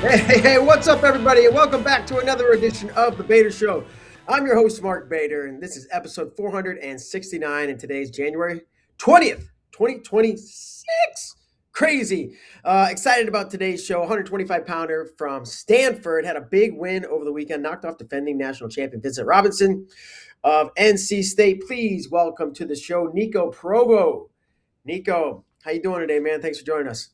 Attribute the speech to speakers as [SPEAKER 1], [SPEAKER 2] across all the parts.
[SPEAKER 1] Hey, what's up, everybody, and welcome back to another edition of The Bader Show. I'm your host, Mark Bader, and this is episode 469, and today's January 20th, 2026. Crazy. Excited about today's show. 125-pounder from Stanford had a big win over the weekend, knocked off defending national champion Vincent of NC State. Please welcome to the show, Nico Provo. Nico, how you doing today, man? Thanks for joining us.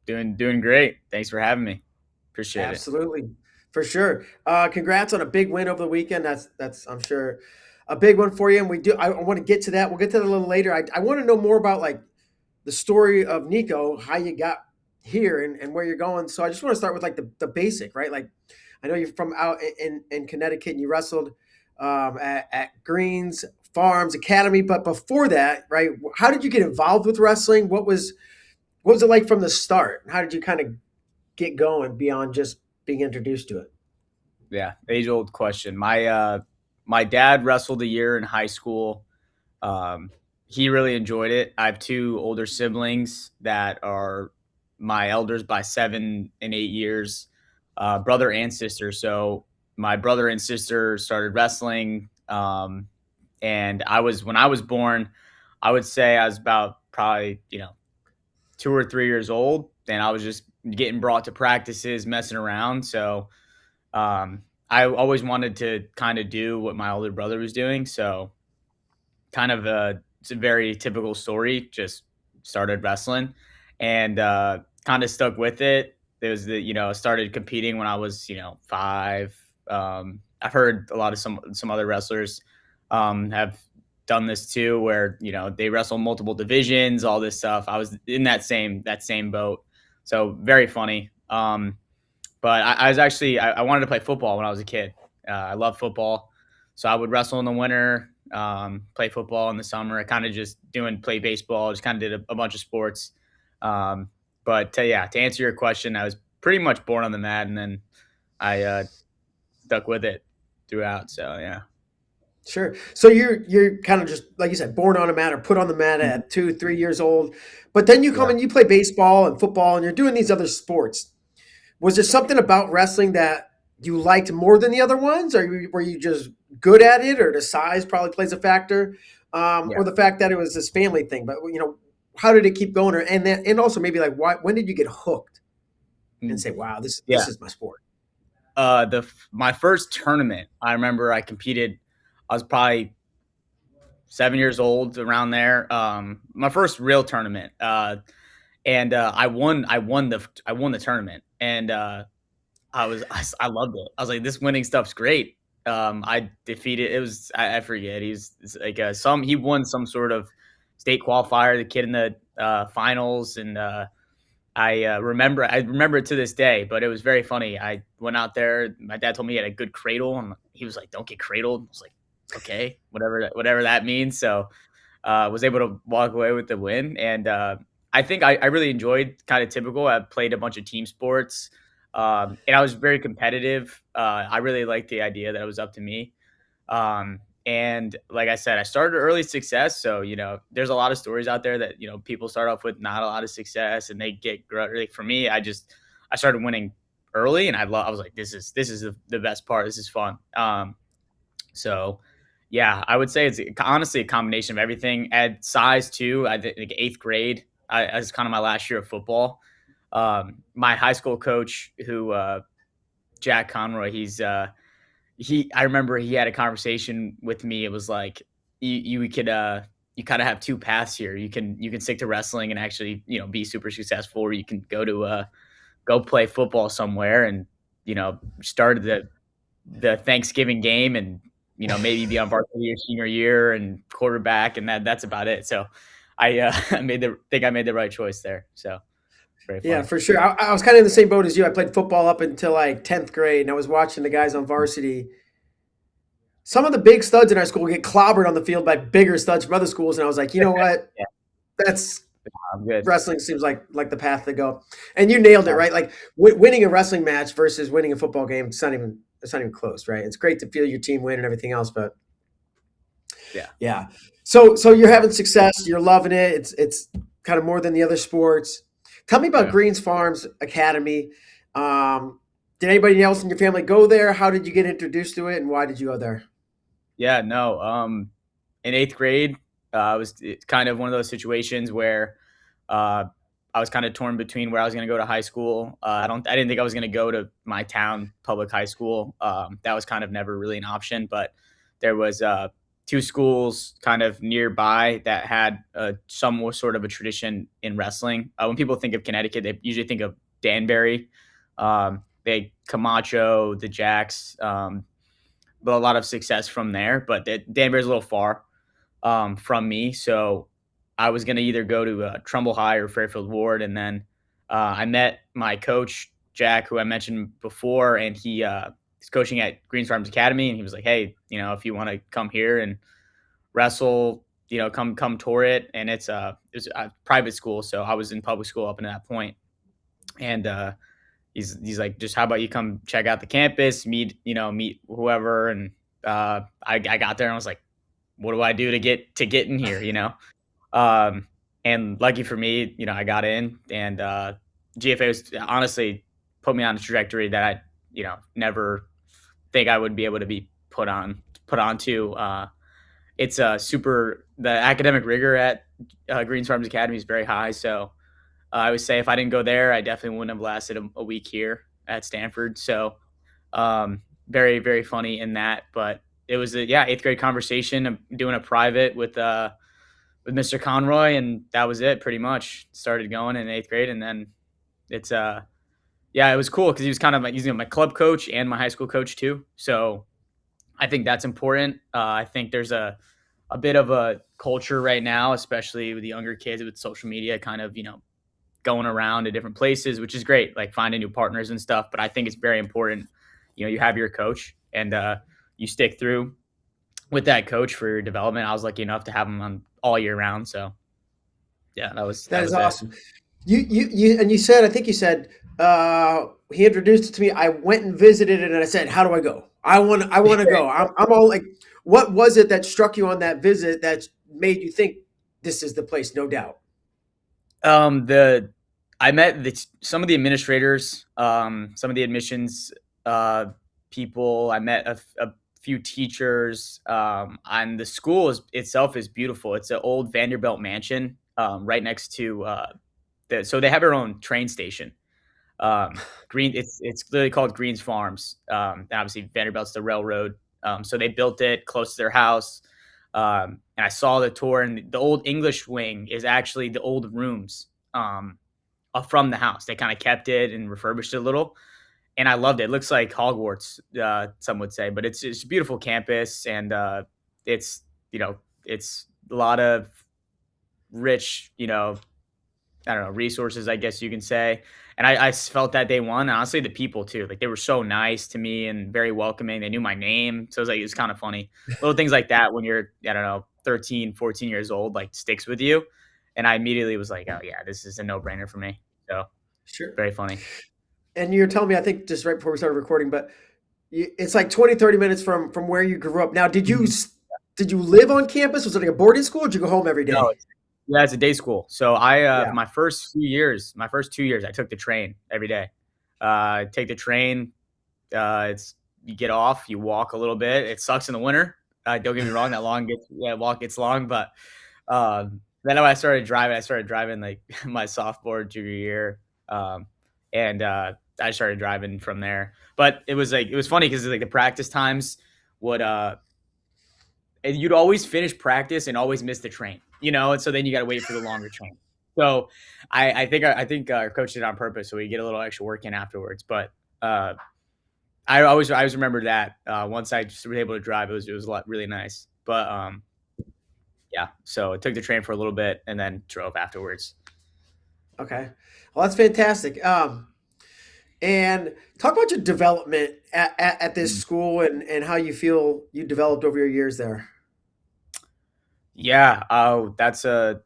[SPEAKER 2] Doing great. Thanks for having me. Appreciate it.
[SPEAKER 1] Absolutely, for sure. Congrats on a big win over the weekend. That's I'm sure a big one for you. And I want to get to that. We'll get to that a little later. I want to know more about like the story of Nico, how you got here and where you're going. So I just want to start with like the basic, right? Like I know you're from out in Connecticut and you wrestled at Greens Farms Academy, but before that, right? How did you get involved with wrestling? What was it like from the start? How did you kind of get going beyond just being introduced to it?
[SPEAKER 2] Yeah, age-old question. My dad wrestled a year in high school. He really enjoyed it. I have two older siblings that are my elders by 7 and 8 years, brother and sister. So my brother and sister started wrestling, and when I was born, I would say I was about probably 2 or 3 years old, and I was just getting brought to practices, messing around. So I always wanted to kind of do what my older brother was doing. So it's a very typical story. Just started wrestling and kind of stuck with it. There was I started competing when I was 5. I've heard a lot of some other wrestlers have done this too, where they wrestle multiple divisions, all this stuff. I was in that same boat. So very funny. But I was actually, I wanted to play football when I was a kid. I love football. So I would wrestle in the winter, play football in the summer. I kind of just play baseball, just kind of did a bunch of sports. But to answer your question, I was pretty much born on the mat, and then I stuck with it throughout. So, yeah.
[SPEAKER 1] Sure. So you're kind of just like you said, born on a mat or put on the mat at 2, 3 years old, but then you come and you play baseball and football and you're doing these other sports. Was there something about wrestling that you liked more than the other ones, or were you just good at it, or the size probably plays a factor, or the fact that it was this family thing? But how did it keep going, and also maybe like when did you get hooked and say, wow, this is my sport?
[SPEAKER 2] My first tournament, I remember I competed. I was probably 7 years old, around there. My first real tournament, and I won the tournament, and I loved it. I was like, this winning stuff's great. I defeated. It was I forget. He's like he won some sort of state qualifier. The kid in the finals, and I remember it to this day. But it was very funny. I went out there. My dad told me he had a good cradle, and he was like, "Don't get cradled." I was like, okay, whatever that means. So was able to walk away with the win. And I think I really enjoyed, kind of typical. I played a bunch of team sports, and I was very competitive. I really liked the idea that it was up to me. And like I said, I started early success. So, there's a lot of stories out there that, people start off with not a lot of success and they get really, for me, I started winning early, and I was like, this is the best part. This is fun. So yeah, I would say it's honestly a combination of everything. At size too, I think like 8th grade, I was kind of my last year of football. My high school coach, who Jack Conroy, I remember he had a conversation with me. It was like you kind of have two paths here. You can stick to wrestling and actually be super successful, or you can go play football somewhere and start the Thanksgiving game and maybe be on varsity your senior year and quarterback, and that's about it. So I made the right choice there. So very funny.
[SPEAKER 1] Yeah, for sure. I was kind of in the same boat as you. I played football up until like 10th grade, and I was watching the guys on varsity. Some of the big studs in our school get clobbered on the field by bigger studs from other schools, and I was like, you know what?
[SPEAKER 2] Yeah.
[SPEAKER 1] That's
[SPEAKER 2] Good.
[SPEAKER 1] Wrestling seems like the path to go. And you nailed it, right? Like winning a wrestling match versus winning a football game, it's not even close, right? It's great to feel your team win and everything else, but yeah. So you're having success, you're loving it. It's kind of more than the other sports. Tell me about Greens Farms Academy. Um, did anybody else in your family go there? How did you get introduced to it, and why did you go there?
[SPEAKER 2] Yeah, no. In eighth grade, it's kind of one of those situations where uh, I was kind of torn between where I was going to go to high school. I didn't think I was going to go to my town public high school. That was kind of never really an option, but there was two schools kind of nearby that had some sort of a tradition in wrestling. When people think of Connecticut, they usually think of Danbury, they Camacho, the Jacks. But a lot of success from there. But Danbury's a little far from me, so I was going to either go to Trumbull High or Fairfield Ward, and then I met my coach Jack, who I mentioned before, and he is coaching at Greens Farms Academy, and he was like, "Hey, if you want to come here and wrestle, come tour it." And it's a private school, so I was in public school up until that point, and he's like, just how about you come check out the campus, meet whoever. And I got there and I was like, what do I do to get in here, um, and lucky for me, I got in, and GFA was honestly put me on a trajectory that I never think I would be able to be put onto. It's super, the academic rigor at Greens Farms Academy is very high, so I would say if I didn't go there, I definitely wouldn't have lasted a week here at Stanford. So very, very funny in that. But it was a eighth grade conversation. I'm doing a private with Mr. Conroy, and that was it pretty much. Started going in eighth grade, and then it's it was cool because he was kind of using my club coach and my high school coach too. So I think that's important. I think there's a bit of a culture right now, especially with the younger kids with social media, kind of going around to different places, which is great, like finding new partners and stuff. But I think it's very important, you have your coach, and you stick through with that coach for your development. I was lucky enough to have him on all year round. So yeah, that
[SPEAKER 1] That is
[SPEAKER 2] was it.
[SPEAKER 1] awesome. And you said, I think you said, he introduced it to me. I went and visited it, and I said, "How do I go? I want to go." I'm all like, "What was it that struck you on that visit that made you think this is the place?" No doubt.
[SPEAKER 2] The I met some of the administrators, some of the admissions people. I met a few teachers, and the school itself is beautiful. It's an old Vanderbilt mansion, right next to so they have their own train station. It's literally called Greens Farms. And obviously Vanderbilt's the railroad, so they built it close to their house. And I saw the tour, and the old English wing is actually the old rooms from the house. They kind of kept it and refurbished it a little, and I loved it. It looks like Hogwarts, some would say, but it's a beautiful campus, and it's it's a lot of rich, I don't know, resources, I guess you can say. And I felt that day one. And honestly, the people too, like they were so nice to me and very welcoming. They knew my name. So it was kind of funny. Little things like that when you're, I don't know, 13, 14 years old, like sticks with you. And I immediately was like, oh yeah, this is a no brainer for me. So
[SPEAKER 1] Sure.
[SPEAKER 2] very funny.
[SPEAKER 1] And you're telling me, I think just right before we started recording, but it's like 20, 30 minutes from where you grew up. Now,
[SPEAKER 2] Mhm.
[SPEAKER 1] did you live on campus? Was it like a boarding school, or did you go home every
[SPEAKER 2] No,
[SPEAKER 1] day?
[SPEAKER 2] yeah, it's a day school. So
[SPEAKER 1] Yeah.
[SPEAKER 2] my first 2 years, I took the train every day. Take the train. It's You get off, you walk a little bit. It sucks in the winter. Don't get me wrong, walk gets long, but then when I started driving like my sophomore junior year, and I started driving from there. But it was funny because like the practice times would and you'd always finish practice and always miss the train, and so then you got to wait for the longer train. So I think our coach did it on purpose, so we get a little extra work in afterwards. But uh, I always remember that once I just was able to drive, it was a lot really nice. But yeah, so I took the train for a little bit and then drove afterwards.
[SPEAKER 1] Okay. Well, that's fantastic. And talk about your development at this
[SPEAKER 2] Mm.
[SPEAKER 1] school, and how you feel you developed over your years there.
[SPEAKER 2] Yeah, that's a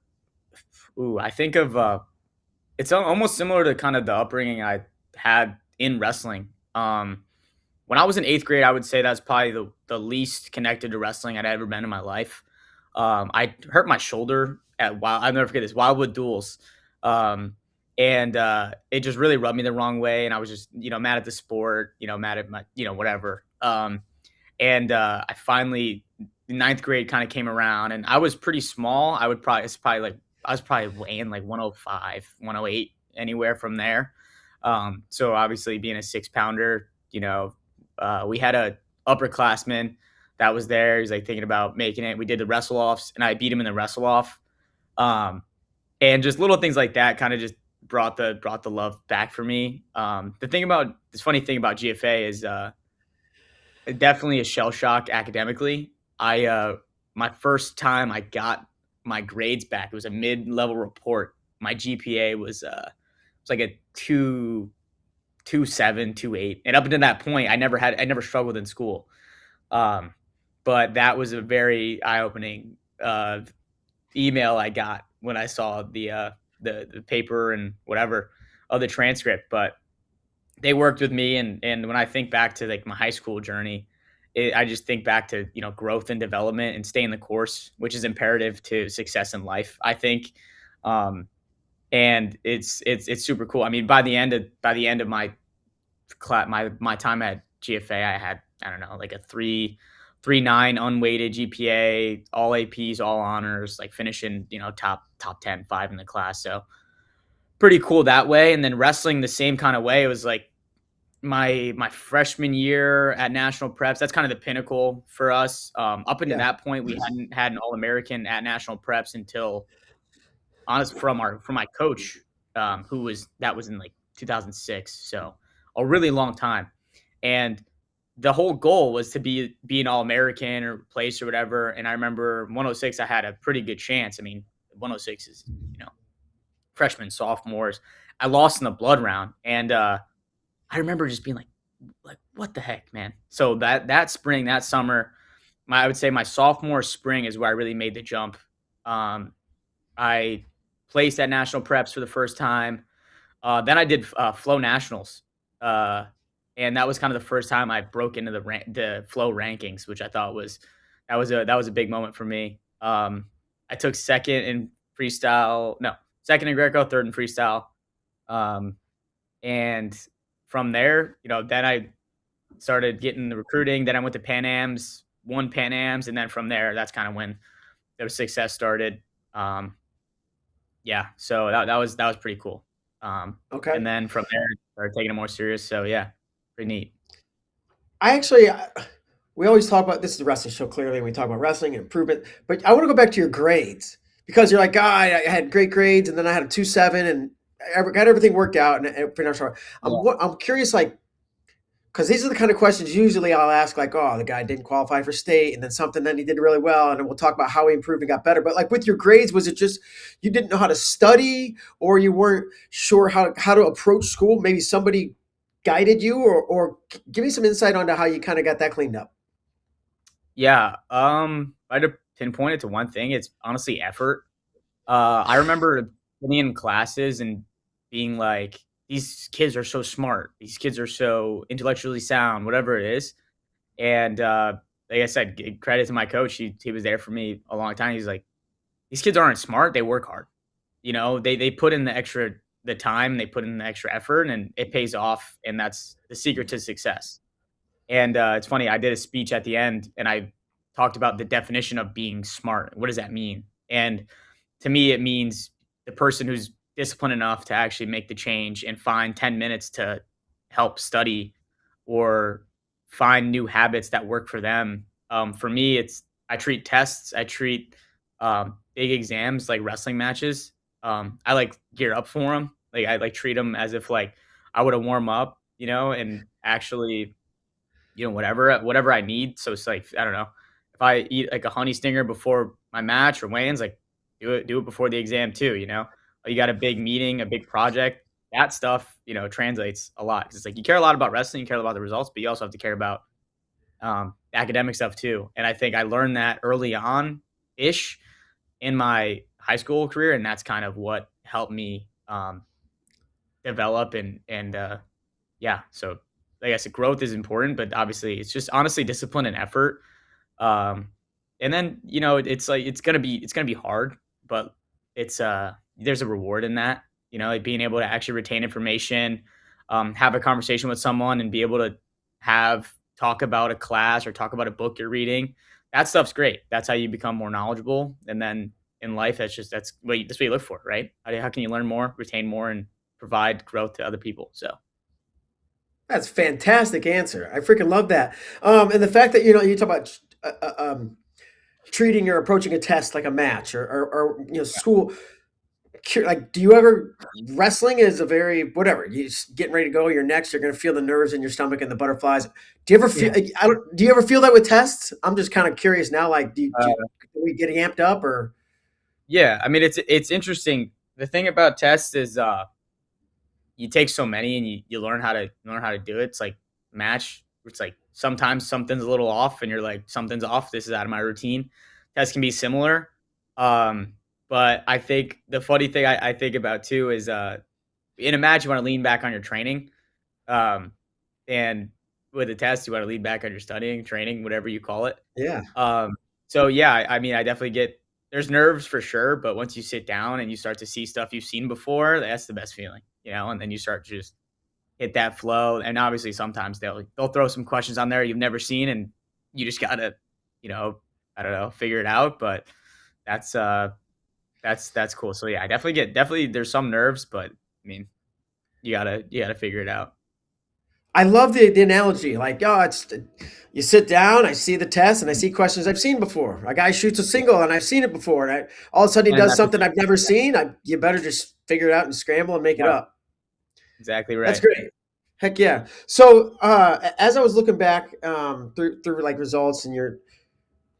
[SPEAKER 2] ooh. I think of it's almost similar to kind of the upbringing I had in wrestling. When I was in eighth grade, I would say that's probably the least connected to wrestling I'd ever been in my life. I hurt my shoulder at I'll never forget this, Wildwood Duels. Um, and it just really rubbed me the wrong way. And I was just, mad at the sport, mad at my, whatever. And I finally, ninth grade kind of came around, and I was pretty small. I was probably weighing like 105, 108, anywhere from there. So obviously being a 6 pounder, we had a upperclassman that was there. He's like thinking about making it. We did the wrestle offs, and I beat him in the wrestle off. Um, and just little things like that kind of just brought the love back for me. This funny thing about GFA is definitely a shell shock academically. My first time I got my grades back, it was a mid-level report. My GPA was like a 2.7, 2.8, and up until that point, I never struggled in school. Um, but that was a very eye-opening email I got when I saw the paper and whatever of the transcript. But they worked with me, and when I think back to like my high school journey, I just think back to growth and development and staying the course, which is imperative to success in life, I think. And it's super cool. I mean, by the end of my time at GFA, I had, I don't know, like a 3.9 unweighted GPA, all APs, all honors, like finishing top 10, 5 in the class. So pretty cool that way. And then wrestling the same kind of way. It was like my freshman year at national preps. That's kind of the pinnacle for us. Up until that point, we hadn't had an All-American at national preps until from my coach, that was in like 2006. So a really long time. And the whole goal was to be an All-American or place or whatever. And I remember 106, I had a pretty good chance. I mean, 106 is, freshmen, sophomores. I lost in the blood round. And I remember just being like, what the heck, man? So that spring, that summer, I would say my sophomore spring is where I really made the jump. I placed at national preps for the first time. Then I did Flow Nationals. And that was kind of the first time I broke into the Flow rankings, which I thought was a big moment for me. I took second in second in Greco, third in freestyle. And from there, then I started getting the recruiting. Then I went to Pan Ams, won Pan Ams, and then from there, that's kind of when the success started. Yeah, so that was pretty cool.
[SPEAKER 1] Okay.
[SPEAKER 2] And then from there, started taking it more serious. So yeah, pretty neat.
[SPEAKER 1] We always talk about, this is a wrestling show, clearly, and we talk about wrestling and improvement, but I want to go back to your grades, because you're like, I had great grades, and then I had a 2.7, and I got everything worked out. And I'm curious, like, because these are the kind of questions usually I'll ask, like, oh, the guy didn't qualify for state, and then he did really well, and then we'll talk about how he improved and got better. But like with your grades, was it just you didn't know how to study, or you weren't sure how to approach school? Maybe somebody guided you, or give me some insight onto how you kind of got that cleaned up.
[SPEAKER 2] Yeah, I had to pinpoint it to one thing. It's honestly effort. I remember being in classes and being like, these kids are so smart. These kids are so intellectually sound, whatever it is. And like I said, credit to my coach. He was there for me a long time. He's like, these kids aren't smart. They work hard. They put in the time, they put in the extra effort, and it pays off. And that's the secret to success. And it's funny, I did a speech at the end, and I talked about the definition of being smart. What does that mean? And to me, it means the person who's disciplined enough to actually make the change and find 10 minutes to help study or find new habits that work for them. For me, I treat tests, I treat big exams like wrestling matches. I like gear up for them. Like I like treat them as if like I would have warm up, and actually whatever I need. So it's like, I don't know, if I eat like a honey stinger before my match or weigh-ins, like do it before the exam too. You got a big meeting, a big project, that stuff, translates a lot. 'Cause it's like, you care a lot about wrestling, you care about the results, but you also have to care about academic stuff too. And I think I learned that early on ish in my high school career. And that's kind of what helped me develop and yeah. So like I said, growth is important, but obviously it's just honestly discipline and effort. And then, it's like, it's going to be hard, but there's a reward in that. like being able to actually retain information, have a conversation with someone and be able to have talk about a class or talk about a book you're reading. That stuff's great. That's how you become more knowledgeable. And then in life, that's what you look for, right? How can you learn more, retain more, and provide growth to other people? So
[SPEAKER 1] That's a fantastic answer. I freaking love that. And the fact that you talk about treating or approaching a test like a match or school. Like, do you ever wrestling is a very whatever you just getting ready to go. You're next. You're going to feel the nerves in your stomach and the butterflies. Do you ever feel?
[SPEAKER 2] yeah.
[SPEAKER 1] Do you ever feel that with tests? I'm just kind of curious now. Like, do we get amped up or?
[SPEAKER 2] Yeah, I mean it's interesting. The thing about tests is you take so many and you learn how to do it. It's like match. It's like sometimes something's a little off and you're like something's off. This is out of my routine. Tests can be similar. Um, but I think the funny thing I think about too is in a match you want to lean back on your training. Um, and with a test you want to lean back on your studying, training, whatever you call it.
[SPEAKER 1] Yeah,
[SPEAKER 2] Um, so yeah, I mean, I definitely get there's nerves for sure, but once you sit down and you start to see stuff you've seen before, that's the best feeling, and then you start to just hit that flow. And obviously, sometimes they'll throw some questions on there you've never seen, and you just gotta, you know, I don't know, figure it out. But that's that's cool. So yeah, I definitely there's some nerves, but I mean, you gotta figure it out.
[SPEAKER 1] I love the analogy. Like, oh, it's you sit down, I see the test, and I see questions I've seen before. A guy shoots a single, and I've seen it before, and all of a sudden he
[SPEAKER 2] And
[SPEAKER 1] does
[SPEAKER 2] that's
[SPEAKER 1] something I've never seen. You better just figure it out and scramble and make it
[SPEAKER 2] yeah,
[SPEAKER 1] up.
[SPEAKER 2] exactly
[SPEAKER 1] That's
[SPEAKER 2] right.
[SPEAKER 1] great. Heck yeah. So as I was looking back through like results and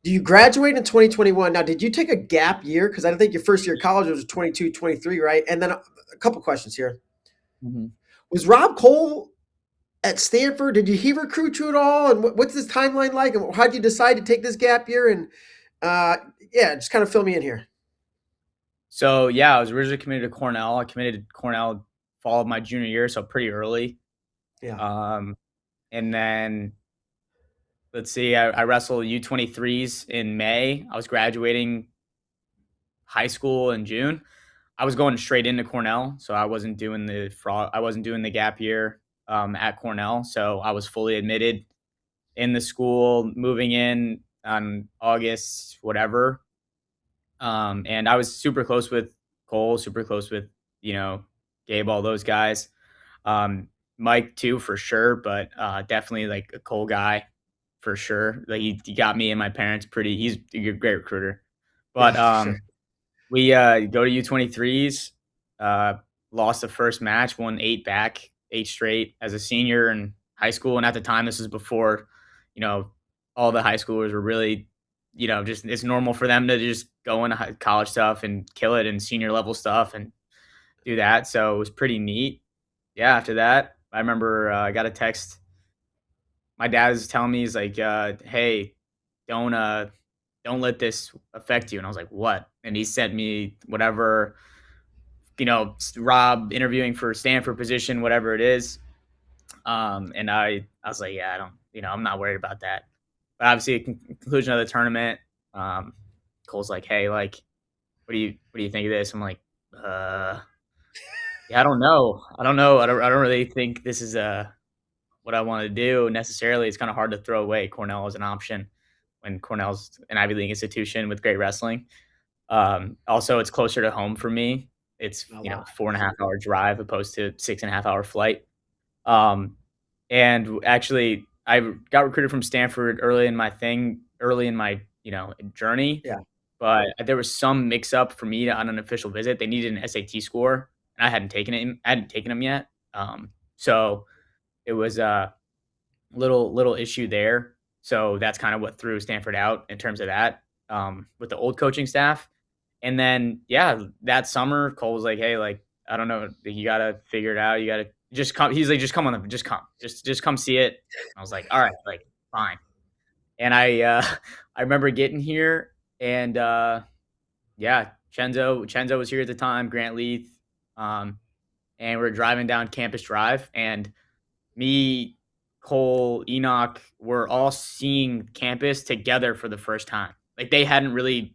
[SPEAKER 1] do you graduate in 2021? Now, did you take a gap year? Because I think your first year of college was 22, 23, right? And then a couple questions here.
[SPEAKER 2] Mhm.
[SPEAKER 1] Was Rob Koll at Stanford? Did he recruit you at all? And what's this timeline like? And how did you decide to take this gap year? And uh, yeah, just kind of fill me in here.
[SPEAKER 2] So yeah, I was originally committed to Cornell. I committed to Cornell fall of my junior year, so pretty early.
[SPEAKER 1] Yeah.
[SPEAKER 2] Um, and then let's see, I wrestled U23s in May. I was graduating high school in June. I was going straight into Cornell, so I wasn't doing the gap year at Cornell. So I was fully admitted in the school, moving in on August, whatever. And I was super close with Cole, super close with, Gabe, all those guys. Um, Mike too, for sure, but definitely like a Cole guy for sure. Like he got me and my parents he's a great recruiter. But
[SPEAKER 1] Yeah, for sure.
[SPEAKER 2] we go to U23s, uh, lost the first match, won 8 straight as a senior in high school. And at the time, this was before, you know, all the high schoolers were really, just it's normal for them to just go into college stuff and kill it and senior level stuff and do that. So it was pretty neat. Yeah, after that, I remember I got a text. My dad was telling me, he's like, "Hey, don't don't let this affect you." And I was like, "What?" And he sent me whatever, Rob interviewing for Stanford position, whatever it is. And I was like, "Yeah, I don't, I'm not worried about that." But obviously, conclusion of the tournament, um, Cole's like, "Hey, like, what do you think of this?" I'm like, "Uh, yeah, I don't know. I don't know. I don't really think this is what I want to do necessarily. It's kind of hard to throw away Cornell as an option when Cornell's an Ivy League institution with great wrestling. Also, it's closer to home for me. It's
[SPEAKER 1] Oh, wow.
[SPEAKER 2] 4.5 hour drive opposed to 6.5 hour flight. Um, and actually, I got recruited from Stanford early in my journey.
[SPEAKER 1] Yeah.
[SPEAKER 2] But there was some mix up for me on an official visit. They needed an SAT score, and I hadn't taken it. I hadn't taken them yet. So it was a little issue there. So that's kind of what threw Stanford out in terms of that with the old coaching staff. And then yeah, that summer Cole was like, "Hey, like I don't know, you gotta figure it out. You gotta just come." He's like, "Just come on, just come see it." I was like, "All right, like fine." And I remember getting here and yeah, Chenzo was here at the time, Grant Leith, um, and we're driving down Campus Drive, and me, Cole, Enoch were all seeing campus together for the first time. Like they hadn't really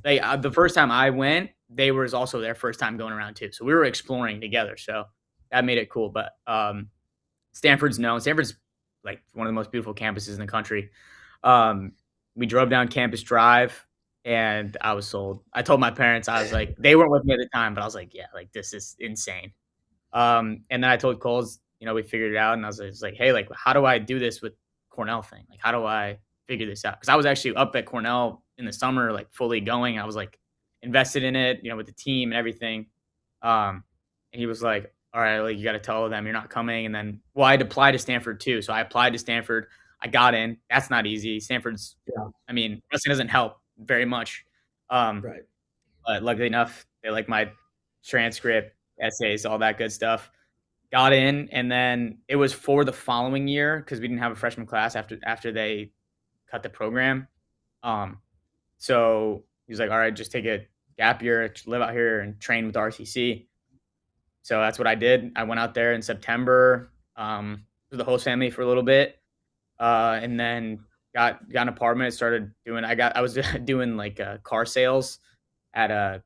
[SPEAKER 2] like the first time I went, they was also their first time going around too. So we were exploring together. So that made it cool. But Stanford's known. Stanford's like one of the most beautiful campuses in the country. Um, we drove down Campus Drive, and I was sold. I told my parents, I was like, they weren't with me at the time, but I was like, yeah, like this is insane. And then I told Coles, we figured it out, and I was just like, hey, like, how do I do this with Cornell thing? Like, how do I figure this out? Because I was actually up at Cornell in the summer, like fully going. I was like invested in it, with the team and everything. And he was like, all right, like you got to tell them you're not coming. And then, well, I'd applied to Stanford too. So I applied to Stanford. I got in. That's not easy. Stanford's,
[SPEAKER 1] Yeah.
[SPEAKER 2] I mean, wrestling doesn't help very much. Um,
[SPEAKER 1] Right.
[SPEAKER 2] but luckily enough, they like my transcript, essays, all that good stuff. Got in, and then it was for the following year because we didn't have a freshman class after they cut the program. So he was like, "All right, just take a gap year, live out here, and train with RTC." So that's what I did. I went out there in September with the host family for a little bit, and then got an apartment. Started doing. I was doing like car sales at a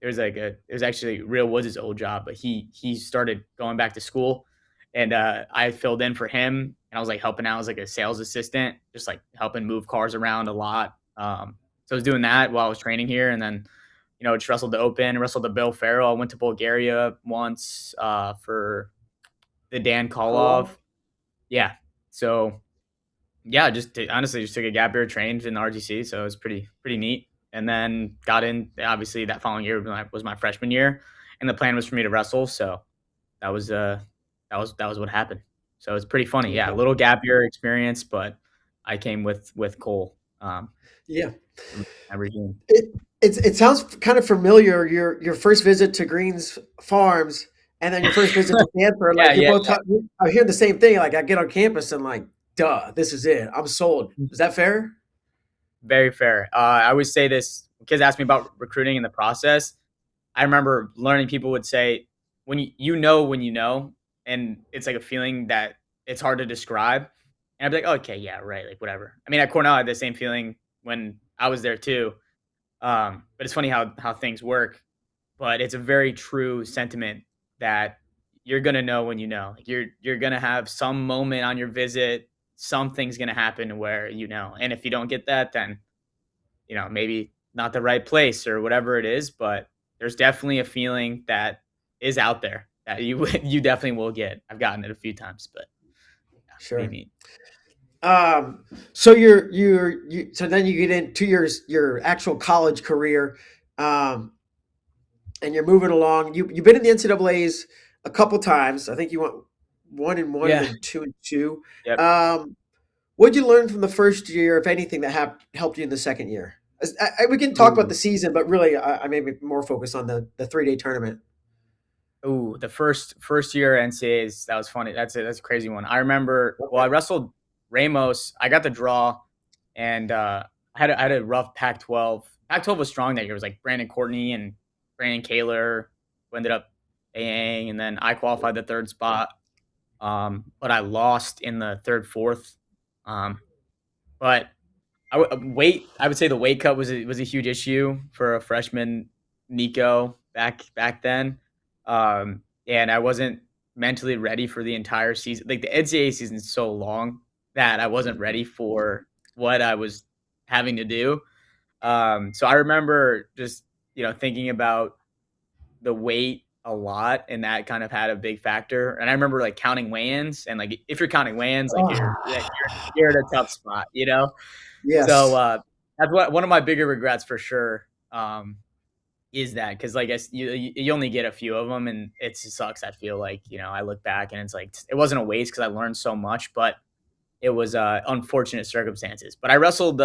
[SPEAKER 2] it was actually Real Woods' old job, but he started going back to school, and I filled in for him, and I was like helping out as like a sales assistant, just like helping move cars around a lot. So I was doing that while I was training here, and then just wrestled the Open, wrestled the Bill Farrell. I went to Bulgaria once for the Dan Kolov. Yeah, so yeah, honestly just took a gap year, trained in the RTC, so it was pretty neat. And then got in. Obviously, that following year was my freshman year, and the plan was for me to wrestle. So that was what happened. So it's pretty funny. Yeah, a little gap year experience, but I came with Cole.
[SPEAKER 1] Yeah.
[SPEAKER 2] Regime.
[SPEAKER 1] It sounds kind of familiar. Your first visit to Greens Farms, and then your first visit to Stanford.
[SPEAKER 2] Yeah,
[SPEAKER 1] Like you're
[SPEAKER 2] yeah,
[SPEAKER 1] both. I'm hearing the same thing. Like I get on campus and like, duh, this is it. I'm sold. Is that fair?
[SPEAKER 2] very fair. I always say this. Kids ask me about recruiting in the process. I remember learning people would say, when when you know, and it's like a feeling that it's hard to describe. And I'd be like, okay, yeah, right, like whatever. I mean, at Cornell, I had the same feeling when I was there too. But it's funny how things work. But it's a very true sentiment that you're gonna know when you know. Like you're gonna have some moment on your visit, something's gonna happen where and if you don't get that, then maybe not the right place or whatever it is, but there's definitely a feeling that is out there that you definitely will get. I've gotten it a few times, but yeah,
[SPEAKER 1] Sure.
[SPEAKER 2] maybe.
[SPEAKER 1] So so then you get into your actual college career, um, and you're moving along. You've been in the NCAA's a couple times. I think you went 1-1 and
[SPEAKER 2] Yeah.
[SPEAKER 1] then 2-2.
[SPEAKER 2] Yep.
[SPEAKER 1] What'd you learn from the first year, if anything, that helped you in the second year? We can talk about
[SPEAKER 2] Ooh.
[SPEAKER 1] the season, but really, I may be more focused on the 3-day tournament.
[SPEAKER 2] Ooh, the first year NCAAs, that was funny. That's a crazy one. I remember. Well, I
[SPEAKER 1] Okay.
[SPEAKER 2] wrestled Ramos. I got the draw, and I had a rough Pac-12. Pac-12 was strong that year. It was like Brandon Courtney and Brandon Kaler, who ended up AAing, and then I qualified the third spot. But I lost in the third, fourth. Um, but weight. I would say the weight cut was a huge issue for a freshman Nico back then, and I wasn't mentally ready for the entire season. Like the NCAA season is so long that I wasn't ready for what I was having to do. So I remember just thinking about the weight a lot, and that kind of had a big factor. And I remember like counting weigh-ins, and like if you're counting weigh-ins, like you're in a tough spot. So
[SPEAKER 1] Yes.
[SPEAKER 2] that's one of my bigger regrets for sure. Is that because like you only get a few of them, and it sucks. I feel like I look back and it's like it wasn't a waste because I learned so much, but it was unfortunate circumstances. But I wrestled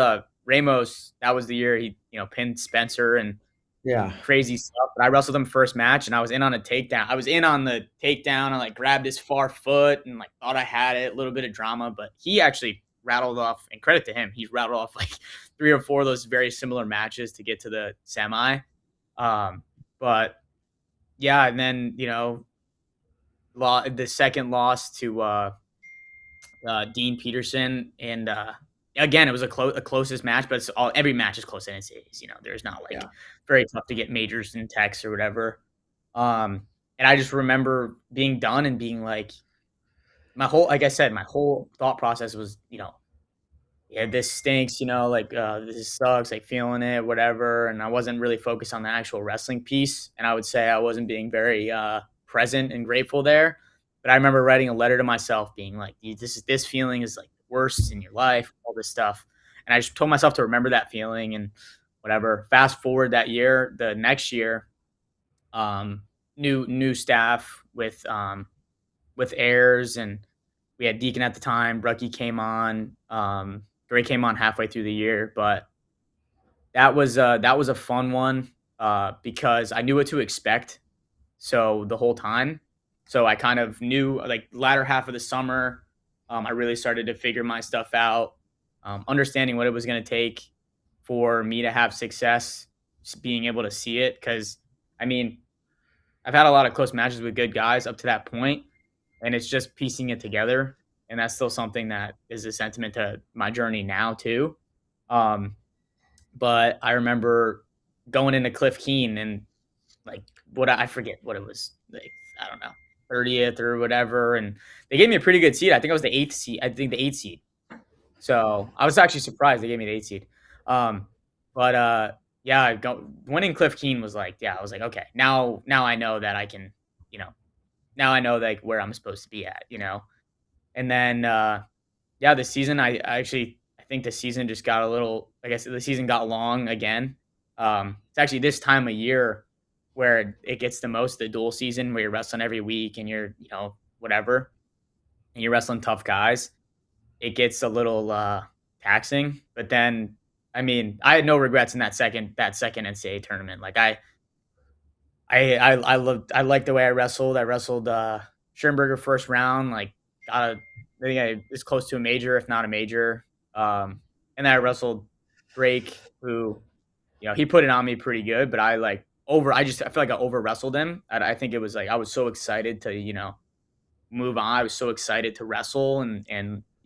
[SPEAKER 2] Ramos. That was the year he pinned Spencer and
[SPEAKER 1] Yeah.
[SPEAKER 2] crazy stuff. But I wrestled him first match, and I was in on a takedown. I was in on the takedown. I like grabbed his far foot and like thought I had it. A little bit of drama, but he actually rattled off. And credit to him, he's rattled off like 3 or 4 of those very similar matches to get to the semi. But yeah, and then the second loss to Dean Peterson, and again, it was a closest match, but every match is close in NCAAs. There's not like
[SPEAKER 1] Yeah.
[SPEAKER 2] very tough to get majors in Techs or whatever. And I just remember being done and being like, like I said, my whole thought process was, yeah, this stinks, like this sucks, like feeling it, whatever. And I wasn't really focused on the actual wrestling piece. And I would say I wasn't being very present and grateful there. But I remember writing a letter to myself being like, this feeling is like the worst in your life, all this stuff. And I just told myself to remember that feeling and whatever. Fast forward that year, the next year, um, new staff with Ayres, and we had Deacon at the time. Brucky came on. Gray came on halfway through the year, but that was a fun one because I knew what to expect. So the whole time, so I kind of knew like latter half of the summer, I really started to figure my stuff out, understanding what it was going to take for me to have success, just being able to see it. Because I mean, I've had a lot of close matches with good guys up to that point, and it's just piecing it together. And that's still something that is a sentiment to my journey now too. Um, but I remember going into Cliff Keen and like I forget what it was, like, I don't know, 30th or whatever, and they gave me a pretty good seed. I think I was the eighth seed. I think the eighth seed. So I was actually surprised they gave me the eighth seed. Um, but yeah, winning Cliff Keen was like, yeah, I was like, okay, now I know that I can, you know, now I know like where I'm supposed to be at, And then yeah, the season I think the season just got a little, I guess the season got long again. It's actually this time of year where it gets the most, the dual season where you're wrestling every week and you're, whatever, and you're wrestling tough guys. It gets a little taxing, but then I mean, I had no regrets in that second NCAA tournament. Like I liked the way I wrestled. I wrestled Schoenberger first round, like got I think I was close to a major, if not a major. And then I wrestled Drake, who, he put it on me pretty good, but I feel like I over wrestled him. I think it was like I was so excited to, move on. I was so excited to wrestle, and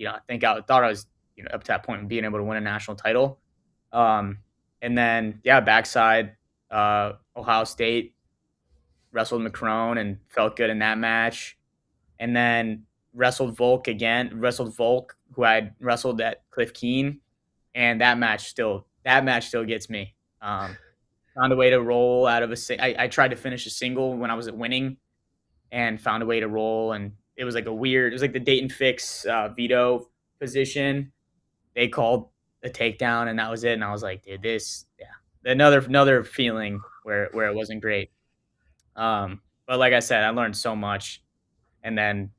[SPEAKER 2] I think I thought I was, up to that point being able to win a national title. Um, and then yeah, backside Ohio State, wrestled McCrone and felt good in that match. And then wrestled Volk, who I had wrestled at Cliff Keen, and that match still gets me. Found a way to roll out of I tried to finish a single when I was at winning, and found a way to roll, and it was like it was like the Dayton Fix veto position. They called a takedown, and that was it. And I was like, dude, yeah, another feeling where it wasn't great. But like I said, I learned so much. And then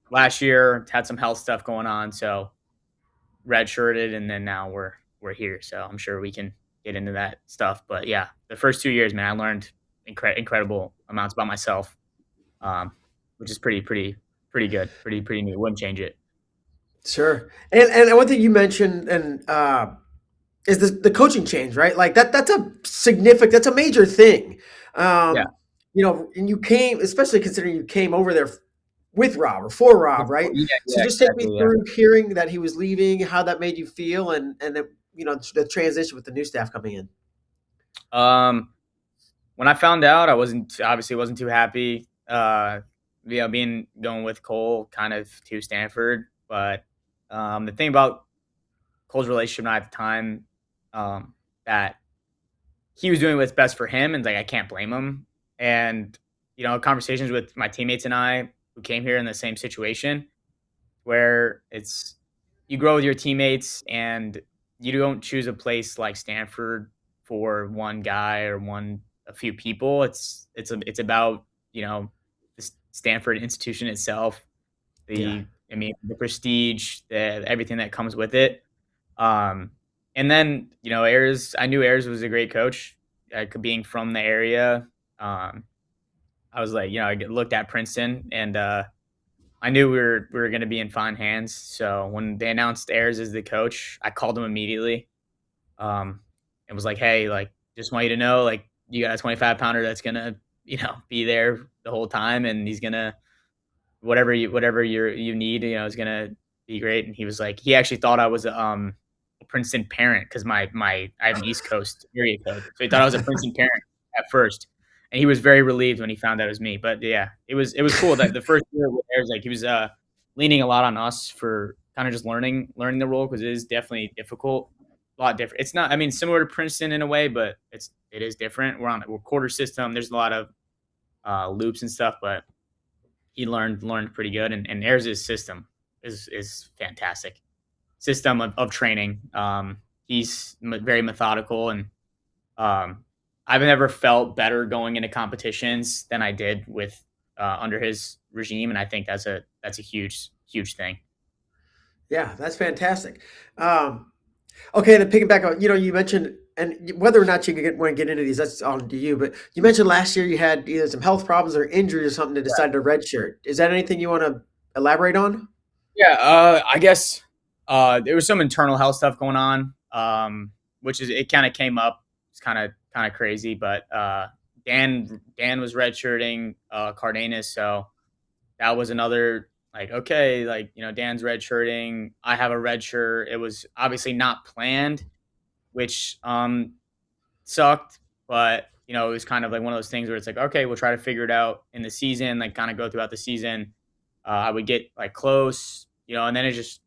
[SPEAKER 2] last year had some health stuff going on, so redshirted, and then now we're here. So I'm sure we can get into that stuff. But yeah, the first 2 years, man, I learned incredible amounts about myself, which is pretty good, pretty neat. Wouldn't change it.
[SPEAKER 1] Sure. And one thing you mentioned and is the coaching change, right? Like that's a major thing.
[SPEAKER 2] Yeah.
[SPEAKER 1] And you came, especially considering you came over there with Rob or for Rob, right?
[SPEAKER 2] Yeah,
[SPEAKER 1] So
[SPEAKER 2] yeah,
[SPEAKER 1] just take me
[SPEAKER 2] exactly. Yeah.
[SPEAKER 1] through hearing that he was leaving, how that made you feel, and the transition with the new staff coming in.
[SPEAKER 2] When I found out, I wasn't too happy. Going with Koll kind of to Stanford, but the thing about Cole's relationship and I at the time, that he was doing what's best for him, and like I can't blame him. And conversations with my teammates and I who came here in the same situation, where it's you grow with your teammates, and you don't choose a place like Stanford for one guy or a few people. It's about the Stanford institution itself,
[SPEAKER 1] Yeah.
[SPEAKER 2] the prestige, everything that comes with it. Um, and then Ayres, I knew Ayres was a great coach. Being from the area, I was like, I looked at Princeton, and I knew we were going to be in fine hands. So when they announced Ayres as the coach, I called him immediately. And was like, hey, like, just want you to know, like, you got a 25-pounder that's gonna, be there the whole time, and he's gonna, whatever you need, is gonna be great. And he was like, he actually thought I was a Princeton parent because I have an East Coast area code, so he thought I was a Princeton parent at first, and he was very relieved when he found out it was me. But yeah, it was cool that the first year with Ayres, like he was leaning a lot on us for kind of just learning the role because it is definitely difficult, a lot different. It's not, I mean, similar to Princeton in a way, but it is different. We're quarter system. There's a lot of loops and stuff, but he learned pretty good. And Ayres' system is fantastic. System of training. He's very methodical, and I've never felt better going into competitions than I did with under his regime, and I think that's a huge thing.
[SPEAKER 1] Yeah, that's fantastic. Okay, to piggyback on, you mentioned, and whether or not you want to get into these, that's on to you. But you mentioned last year you had either some health problems or injury or something to decide to redshirt. Is that anything you want to elaborate on?
[SPEAKER 2] Yeah, I guess there was some internal health stuff going on, which is it kind of came up. It's kind of crazy, but Dan was redshirting Cardenas, so that was another like okay, like Dan's redshirting. I have a red shirt. It was obviously not planned, which sucked, but it was kind of like one of those things where it's like okay, we'll try to figure it out in the season, like kind of go throughout the season. I would get like close, and then it just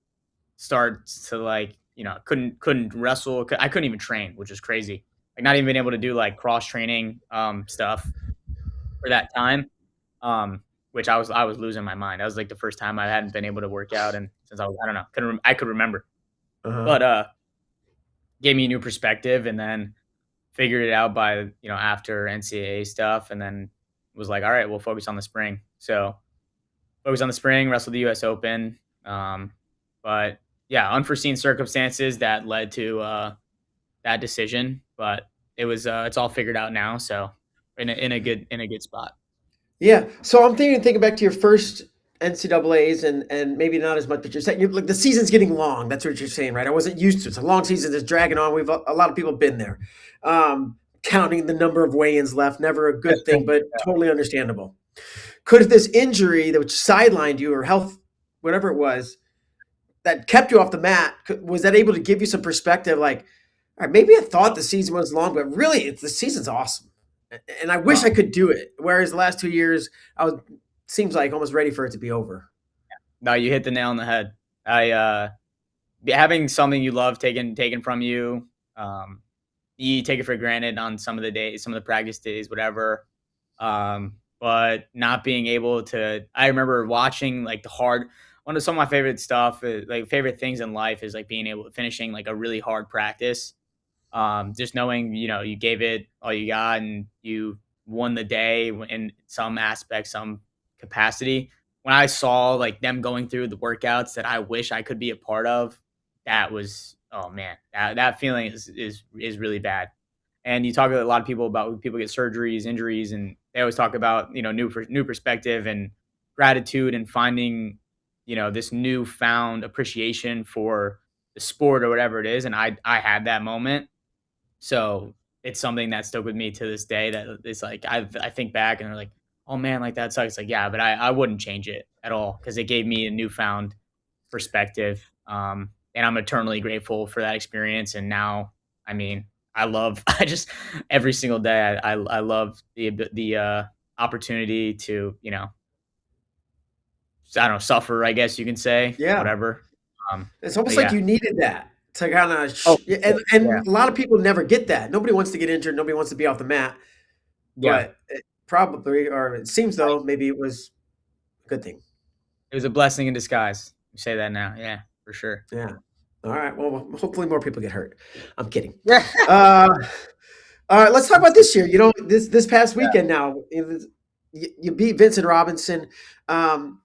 [SPEAKER 2] starts to like couldn't wrestle. I couldn't even train, which is crazy. Like not even being able to do like cross training stuff for that time, which I was losing my mind. That was like the first time I hadn't been able to work out, and since I don't know, I could remember,
[SPEAKER 1] Uh-huh.
[SPEAKER 2] but gave me a new perspective, and then figured it out by after NCAA stuff, and then was like, all right, we'll focus on the spring. So focus on the spring, wrestled the U.S. Open, but yeah, unforeseen circumstances that led to that decision, but it's all figured out now, so in a good spot.
[SPEAKER 1] Yeah. So I'm thinking back to your first NCAA's and maybe not as much, but you're saying like the season's getting long. That's what you're saying, right? I wasn't used to it. It's a long season. It's dragging on. A lot of people have been there. Counting the number of weigh-ins left, never a good thing, but totally understandable. Could this injury that which sidelined you or health, whatever it was, that kept you off the mat, was that able to give you some perspective? Like, all right, maybe I thought the season was long, but really, the season's awesome, and I wish I
[SPEAKER 2] Um,
[SPEAKER 1] could do it. Whereas the last 2 years, I was seems like almost ready for it to be over.
[SPEAKER 2] no, you hit the nail on the head. Having something you love taken from you, um, you take it for granted on some of the days, some of the practice days, whatever. But not being able to, I remember watching like one of some of my favorite stuff, like favorite things in life is like being able to finishing like a really hard practice. Just knowing, you gave it all you got and you won the day in some aspect, some capacity. When I saw like them going through the workouts that I wish I could be a part of, that was, oh man, that feeling is really bad. And you talk to a lot of people about when people get surgeries, injuries, and they always talk about new perspective and gratitude and finding this newfound appreciation for the sport or whatever it is. And I had that moment, so it's something that stuck with me to this day. That it's like I think back and I'm like, oh man, like that sucks. Like yeah, but I wouldn't change it at all because it gave me a newfound perspective. And I'm eternally grateful for that experience. And now, I mean, I love I just every single day I love the opportunity to I don't know, suffer, I guess you can say,
[SPEAKER 1] Yeah,
[SPEAKER 2] whatever.
[SPEAKER 1] it's
[SPEAKER 2] But
[SPEAKER 1] almost like
[SPEAKER 2] yeah.
[SPEAKER 1] you needed that to kind of,
[SPEAKER 2] Oh, yeah,
[SPEAKER 1] and a lot of people never get that. Nobody wants to get injured. Nobody wants to be off the mat,
[SPEAKER 2] yeah.
[SPEAKER 1] but probably, or it seems though, maybe it was a good thing.
[SPEAKER 2] It was a blessing in disguise. You say that now, yeah, for sure.
[SPEAKER 1] Yeah. All right. Well, hopefully more people get hurt. I'm kidding.
[SPEAKER 2] Yeah,
[SPEAKER 1] Uh, all right. Let's talk about this year. This past weekend now, you beat Vincent Robinson. Um,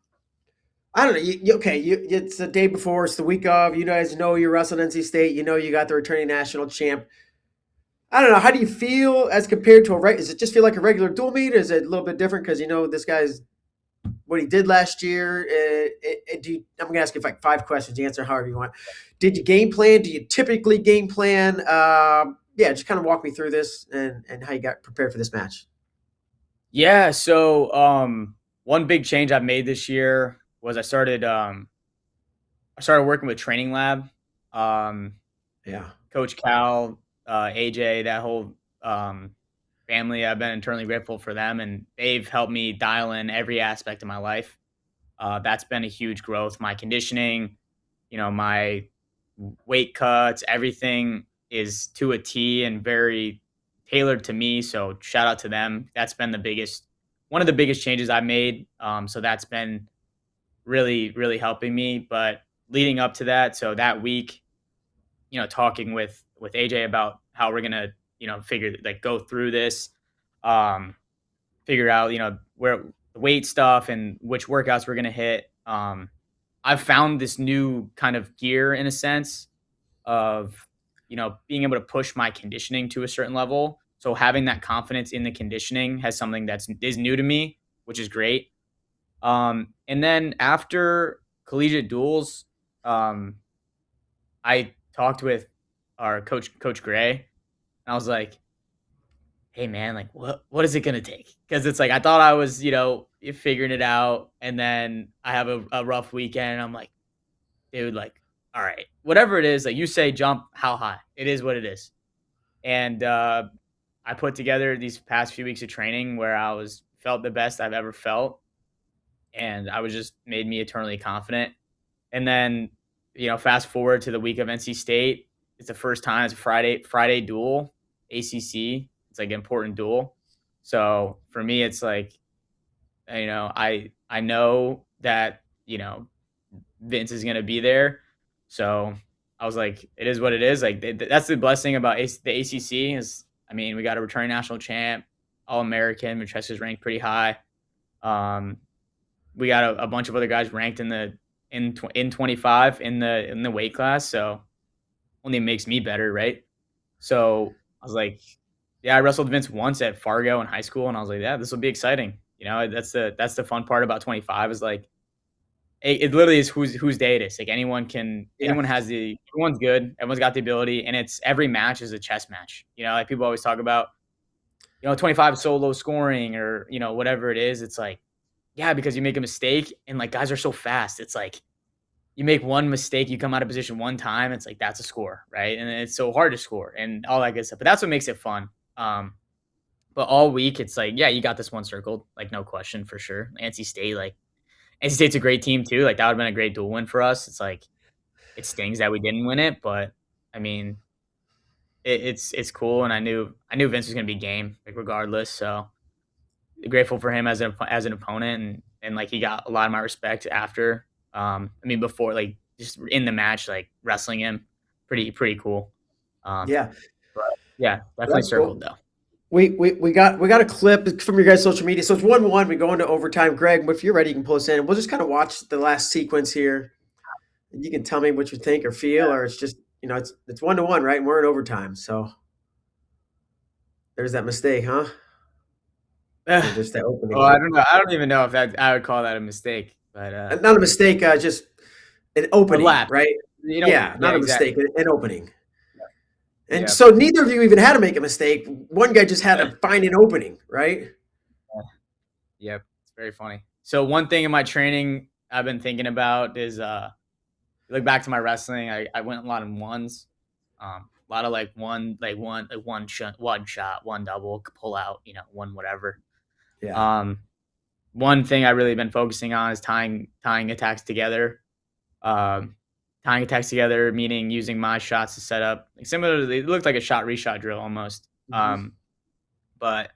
[SPEAKER 1] I don't know. Okay, it's the day before. It's the week of. You guys know you wrestled NC State. You know you got the returning national champ. I don't know. How do you feel as compared to a right? Does it just feel like a regular dual meet? Or is it a little bit different because this guy's what he did last year? I'm going to ask you like 5 questions. You answer however you want. Did you game plan? Do you typically game plan? Yeah, just kind of walk me through this and how you got prepared for this match.
[SPEAKER 2] yeah. So, one big change I've made this year was I started I started working with Training Lab, um,
[SPEAKER 1] Yeah.
[SPEAKER 2] Coach Cal, AJ, that whole family. I've been eternally grateful for them, and they've helped me dial in every aspect of my life. That's been a huge growth. My conditioning, my weight cuts, everything is to a T and very tailored to me. So shout out to them. That's been one of the biggest changes I've made. So that's been really, really helping me. But leading up to that, so that week, talking with AJ about how we're gonna, figure like go through this, um, figure out, where the weight stuff and which workouts we're gonna hit. I've found this new kind of gear in a sense of, being able to push my conditioning to a certain level. So having that confidence in the conditioning has something is new to me, which is great. And then after collegiate duels, um, I talked with our Coach Gray, and I was like, "Hey, man, like, what is it gonna take?" Because it's like I thought I was, figuring it out, and then I have a rough weekend. And I'm like, dude, like, all right, whatever it is, like you say, jump how high? It is what it is. And I put together these past few weeks of training where felt the best I've ever felt, and I was just made me eternally confident. And then, fast forward to the week of NC State. It's the first time. It's a Friday duel, ACC. It's like an important duel. So for me, it's like, I know that, Vince is going to be there. So I was like, it is what it is. Like that's the blessing about the ACC is, I mean, we got a returning national champ, All American. Manchester's ranked pretty high. We got a bunch of other guys ranked in 25 in the weight class. So only makes me better, right? So I was like, yeah, I wrestled Vince once at Fargo in high school, and I was like, yeah, this will be exciting. That's the fun part about 25 is like it literally is whose day it is. Like
[SPEAKER 1] Yeah.
[SPEAKER 2] everyone's good, everyone's got the ability, and it's every match is a chess match. Like people always talk about, 25 is so low scoring or whatever it is. It's like, yeah, because you make a mistake and like guys are so fast. It's like you make one mistake, you come out of position one time, it's like that's a score, right? And it's so hard to score and all that good stuff. But that's what makes it fun. But all week it's like, yeah, you got this one circled, like no question for sure. NC State's a great team too. Like that would have been a great dual win for us. It's like it stings that we didn't win it, but I mean, it's cool. And I knew Vince was gonna be game, like regardless. So grateful for him as an opponent, and like he got a lot of my respect after. I mean, before like just in the match, like wrestling him, pretty cool. Um,
[SPEAKER 1] Yeah.
[SPEAKER 2] but yeah, definitely
[SPEAKER 1] That's
[SPEAKER 2] circled
[SPEAKER 1] cool.
[SPEAKER 2] though.
[SPEAKER 1] We got a clip from your guys' social media. So it's 1-1. We go into overtime. Greg, if you're ready, you can pull us in. We'll just kind of watch the last sequence here. And you can tell me what you think or feel, or it's just, it's 1-1, right? And we're in overtime. So there's that mistake, huh? Or just that
[SPEAKER 2] Oh,
[SPEAKER 1] opening.
[SPEAKER 2] I don't know. I don't even know if I would call that a mistake, but
[SPEAKER 1] Not a mistake, just an
[SPEAKER 2] a
[SPEAKER 1] opening,
[SPEAKER 2] lapse.
[SPEAKER 1] right? Yeah,
[SPEAKER 2] Yeah,
[SPEAKER 1] not a
[SPEAKER 2] exactly.
[SPEAKER 1] mistake, an opening. And
[SPEAKER 2] Yeah.
[SPEAKER 1] so neither of you even had to make a mistake. One guy just had to find an opening, right?
[SPEAKER 2] Yep, it's very funny. So one thing in my training I've been thinking about is look back to my wrestling. I went a lot in ones, a lot of like one shot, one double, pull out, one whatever.
[SPEAKER 1] Yeah.
[SPEAKER 2] Um, One thing I really been focusing on is tying attacks together. Um, Tying attacks together, meaning using my shots to set up. Like similarly, it looked like a shot reshot drill almost.
[SPEAKER 1] Mhm.
[SPEAKER 2] But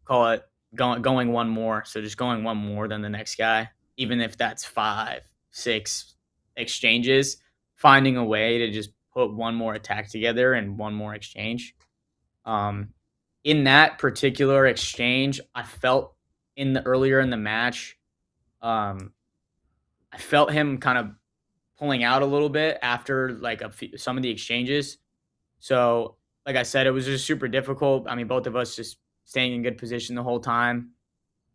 [SPEAKER 2] call it going one more. So just going one more than the next guy, even if that's 5, 6 exchanges, finding a way to just put one more attack together and one more exchange. Um, in that particular exchange, I felt earlier in the match, um, I felt him kind of pulling out a little bit after like some of the exchanges. So, like I said, it was just super difficult. I mean, both of us just staying in good position the whole time.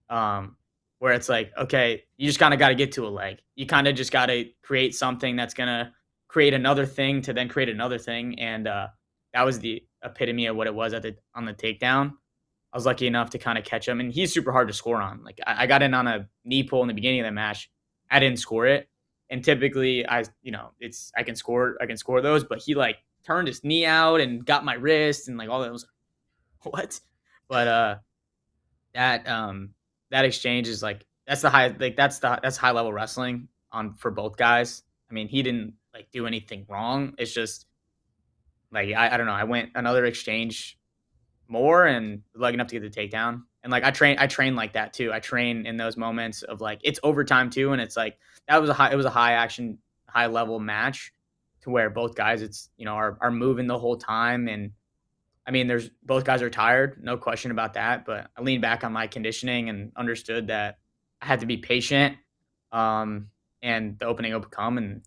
[SPEAKER 2] Where it's like, okay, you just kind of got to get to a leg. You kind of just got to create something that's gonna create another thing to then create another thing, and that was the epitome of what it was on the takedown. I was lucky enough to kind of catch him, and he's super hard to score on. Like I got in on a knee pull in the beginning of the match. I didn't score it, And typically I can score those, but he like turned his knee out and got my wrist and like all that. I was like, what? But that that exchange is like that's high level wrestling on for both guys. I mean, he didn't like do anything wrong. It's just like I don't know. I went another exchange more and lucky enough to get the takedown. And like I train like that too. I train in those moments of like it's overtime too, and it's like it was a high action, high level match to where both guys are moving the whole time. And I mean, there's both guys are tired, no question about that. But I leaned back on my conditioning and understood that I had to be patient. Um, and the opening would come, and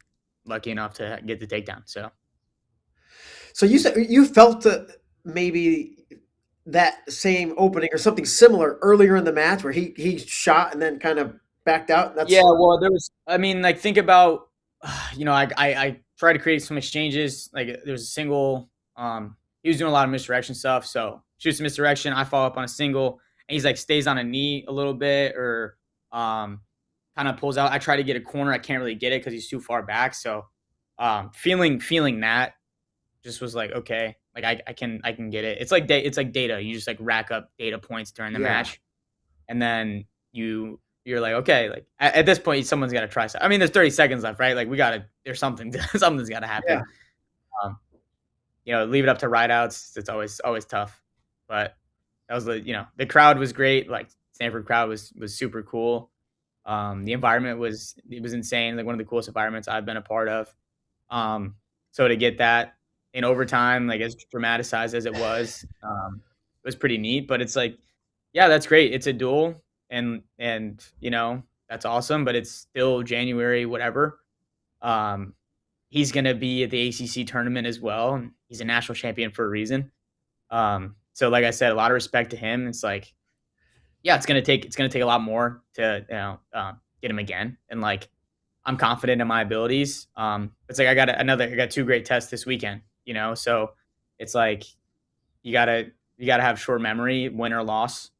[SPEAKER 2] lucky enough to get the takedown.
[SPEAKER 1] So you said you felt maybe that same opening or something similar earlier in the match where he shot and then kind of backed out.
[SPEAKER 2] Yeah,
[SPEAKER 1] That's
[SPEAKER 2] well, there was. I mean, like think about, I tried to create some exchanges. Like there was a single. He was doing a lot of misdirection stuff, so shoots a misdirection. I follow up on a single, and he's like stays on a knee a little bit, or kind of pulls out. I try to get a corner. I can't really get it because he's too far back. So, feeling that just was like okay, like I can get it. It's like data. You just like rack up data points during the
[SPEAKER 1] yeah,
[SPEAKER 2] match, and then you're like, okay, like at this point, someone's got to try. I mean, there's 30 seconds left, right? Like there's something's got to
[SPEAKER 1] yeah.
[SPEAKER 2] happen. Um, leave it up to ride outs. It's always tough, but that was the crowd was great. Like Stanford crowd was super cool. The environment was insane. Like one of the coolest environments I've been a part of. So to get that in overtime, like as dramatized as it was pretty neat. But it's like, yeah, that's great. It's a duel, and that's awesome. But it's still January, whatever. Um, he's gonna be at the ACC tournament as well, and he's a national champion for a reason. So like I said, a lot of respect to him. It's like, yeah, it's gonna take a lot more to get him again, and like I'm confident in my abilities. It's like I got two great tests this weekend, so it's like you gotta have short memory, win or loss,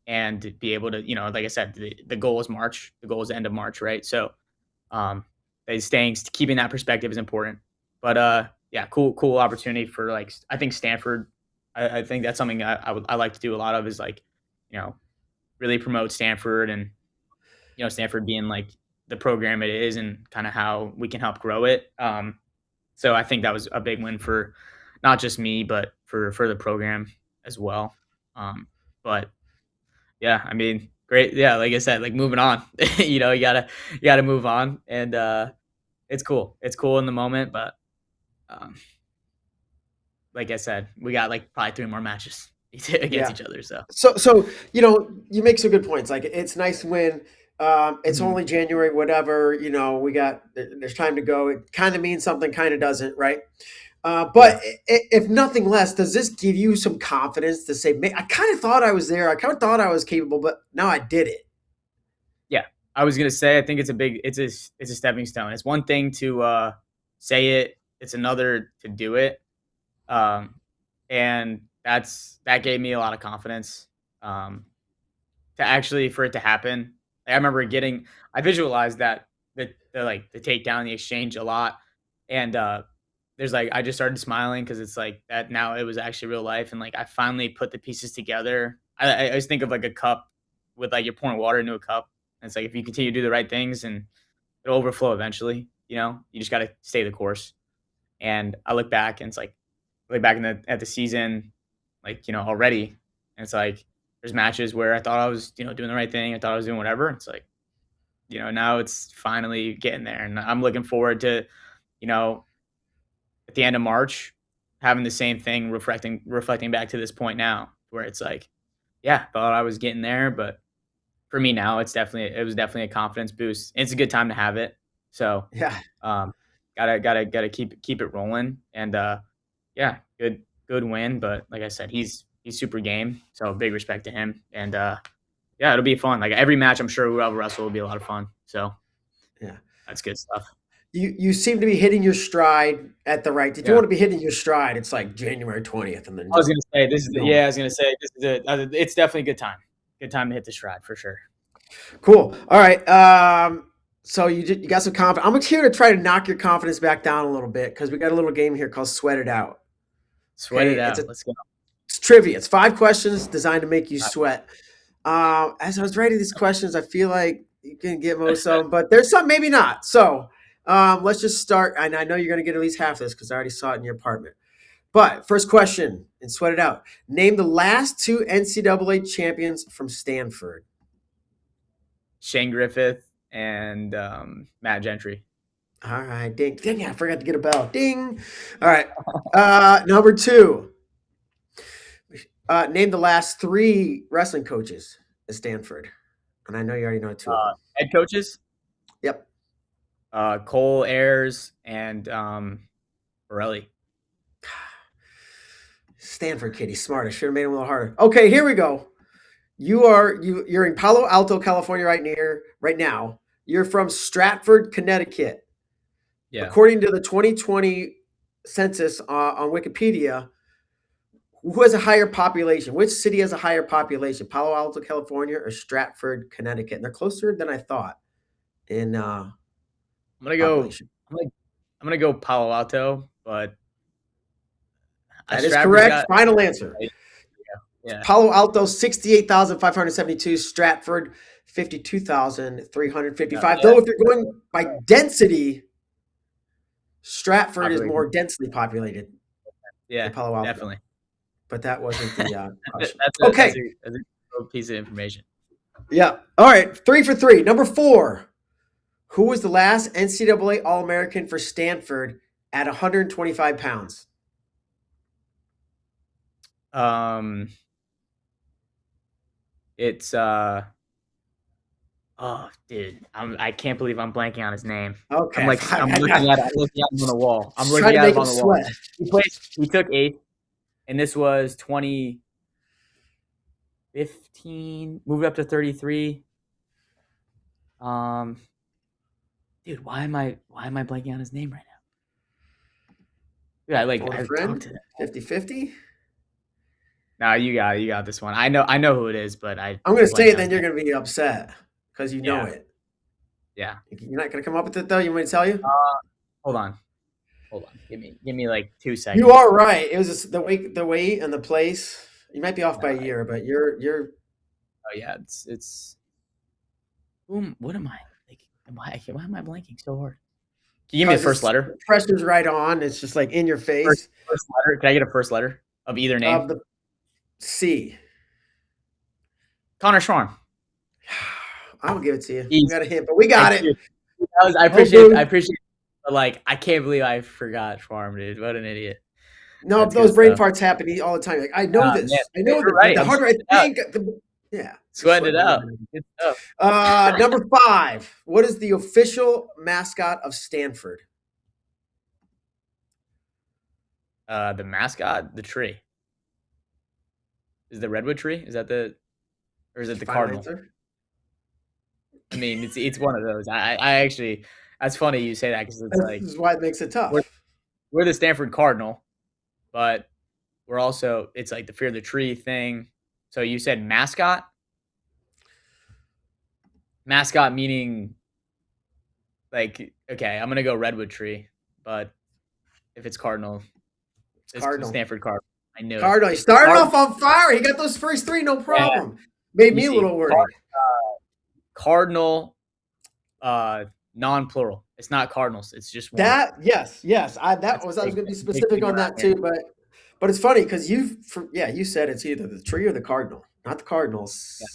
[SPEAKER 2] and be able to, like I said, the goal is March. The goal is the end of March, right? So, keeping that perspective is important. But yeah, cool opportunity for like I think Stanford. I think that's something I like to do a lot of is like, really promote Stanford and Stanford being like the program it is and kind of how we can help grow it. So I think that was a big win for not just me, but for the program as well. But yeah, I mean, great. Yeah, like I said, like moving on. You gotta move on, and it's cool. It's cool in the moment, but um, like I said, we got like probably 3 more matches against
[SPEAKER 1] Yeah.
[SPEAKER 2] each other. So
[SPEAKER 1] So you make some good points. Like it's nice when it's
[SPEAKER 2] Mhm.
[SPEAKER 1] only January, whatever. There's time to go. It kind of means something, kind of doesn't, right? But
[SPEAKER 2] Yeah,
[SPEAKER 1] if nothing less, does this give you some confidence to say, "Man, I kind of thought I was there. I kind of thought I was capable, but now I did it."
[SPEAKER 2] yeah. I was gonna say I think it's a stepping stone. It's one thing to say it. It's another to do it. Um, and that gave me a lot of confidence. Um, to actually for it to happen. Like, I remember I visualized that the takedown, the exchange a lot, and there's like I just started smiling because it's like that now it was actually real life, and like I finally put the pieces together. I always think of like a cup with like you're pouring water into a cup, and it's like if you continue to do the right things, and it'll overflow eventually. You just got to stay the course. And I look back, and it's like look back at the season, like already, and it's like there's matches where I thought I was doing the right thing. I thought I was doing whatever. It's like now it's finally getting there, and I'm looking forward to you know at the end of March having the same thing reflecting back to this point now, where it's like yeah, thought I was getting there, but for me now it was definitely a confidence boost. It's a good time to have it. So
[SPEAKER 1] Yeah,
[SPEAKER 2] um, gotta keep it rolling, and yeah, good win. But like I said, he's super game, so big respect to him. And yeah, it'll be fun. Like every match, I'm sure whoever wrestle will be a lot of fun. So
[SPEAKER 1] yeah.
[SPEAKER 2] that's good stuff.
[SPEAKER 1] You seem to be hitting your stride at the right. If you
[SPEAKER 2] Yeah,
[SPEAKER 1] want to be hitting your stride, it's like January 20th, and then
[SPEAKER 2] I was
[SPEAKER 1] just
[SPEAKER 2] gonna say
[SPEAKER 1] keep going.
[SPEAKER 2] I was gonna say this is it's definitely a good time. Good time to hit the stride for sure.
[SPEAKER 1] Cool. All right. So you got some confidence. I'm here to try to knock your confidence back down a little bit because we got a little game here called Sweat It Out.
[SPEAKER 2] Sweat
[SPEAKER 1] Okay,
[SPEAKER 2] it out. Let's go.
[SPEAKER 1] it's trivia. It's 5 questions designed to make you sweat. As I was writing these questions, I feel like you can get most of them, but there's some maybe not. So let's just start. And I know you're going to get at least half of this because I already saw it in your apartment. But first question, and sweat it out. Name the last 2 NCAA champions from Stanford.
[SPEAKER 2] Shane Griffith and Matt Gentry.
[SPEAKER 1] All right, ding. Dang, I forgot to get a bell. Ding. All right. Number 2. Name the last 3 wrestling coaches at Stanford. And I know you already know 2 of them.
[SPEAKER 2] Head coaches?
[SPEAKER 1] Yep.
[SPEAKER 2] Koll, Ayres, and Borelli.
[SPEAKER 1] Stanford kid, he's smart. I should have made him a little harder. Okay, here we go. You're in Palo Alto, California right now. You're from Stratford, Connecticut.
[SPEAKER 2] Yeah.
[SPEAKER 1] According to the 2020 census on Wikipedia, who has a higher population? Which city has a higher population? Palo Alto, California, or Stratford, Connecticut? And they're closer than I thought in
[SPEAKER 2] I'm gonna go. I'm gonna go Palo Alto, but
[SPEAKER 1] that is correct. Final answer.
[SPEAKER 2] Yeah.
[SPEAKER 1] Palo Alto 68,572. Stratford 52,355. Though if you're going by density, Stratford is more densely populated.
[SPEAKER 2] Yeah,
[SPEAKER 1] Palo Alto.
[SPEAKER 2] definitely.
[SPEAKER 1] But that wasn't the question.
[SPEAKER 2] That's a piece of information.
[SPEAKER 1] Yeah. All right. 3 for 3. Number 4. Who was the last NCAA All-American for Stanford at 125 pounds?
[SPEAKER 2] It's oh, dude, I can't believe I'm blanking on his name.
[SPEAKER 1] Okay,
[SPEAKER 2] I'm looking at him on the wall. I'm looking at him on the wall. He took 8th, and this was 2015. Moved up to 33. Dude, why am I blanking on his name right now? Yeah, I talked to him.
[SPEAKER 1] 50-50?
[SPEAKER 2] No, you got this one. I know who it is, but I'm
[SPEAKER 1] gonna say it, then you're gonna be upset because you know it.
[SPEAKER 2] Yeah.
[SPEAKER 1] You're not gonna come up with it though. You want me to tell you?
[SPEAKER 2] Hold on. Give me like 2 seconds.
[SPEAKER 1] You are right. It was just the weight and the place. You might be off by a year, but you're.
[SPEAKER 2] Oh yeah, it's. What am I like? Why am I blanking so hard? Can you give me the first letter?
[SPEAKER 1] Pressure's right on. It's just like in your face.
[SPEAKER 2] First letter. Can I get a first letter of either name?
[SPEAKER 1] Of the C.
[SPEAKER 2] Connor Schwarm.
[SPEAKER 1] I'll give it to you. You got a hint, but we got it.
[SPEAKER 2] I appreciate it. But like, I can't believe I forgot Schwarm, dude. What an idiot.
[SPEAKER 1] No, those brain farts happen all the time. Like, I know this.
[SPEAKER 2] Man,
[SPEAKER 1] I know this.
[SPEAKER 2] right.
[SPEAKER 1] The harder I think, yeah.
[SPEAKER 2] Sweating it out. Good stuff.
[SPEAKER 1] Number 5. What is the official mascot of Stanford?
[SPEAKER 2] The mascot, the tree. Is the redwood tree? Is that or is it the cardinal?
[SPEAKER 1] Answer?
[SPEAKER 2] I mean, it's one of those. I actually, that's funny you say that because it's
[SPEAKER 1] this is why it makes it tough.
[SPEAKER 2] We're the Stanford Cardinal, but we're also, it's like the fear of the tree thing. So you said mascot? Mascot meaning like, okay, I'm gonna go redwood tree, but if it's cardinal, it's
[SPEAKER 1] Cardinal.
[SPEAKER 2] Stanford Cardinal. I knew
[SPEAKER 1] Cardinal. He started off on fire. He got those first 3, no problem. Yeah. Made me a little worried.
[SPEAKER 2] Cardinal, non-plural. It's not cardinals. It's just one.
[SPEAKER 1] That yes. I was going to be specific on that too, but it's funny because you said it's either the tree or the cardinal, not the Cardinals.
[SPEAKER 2] Yeah.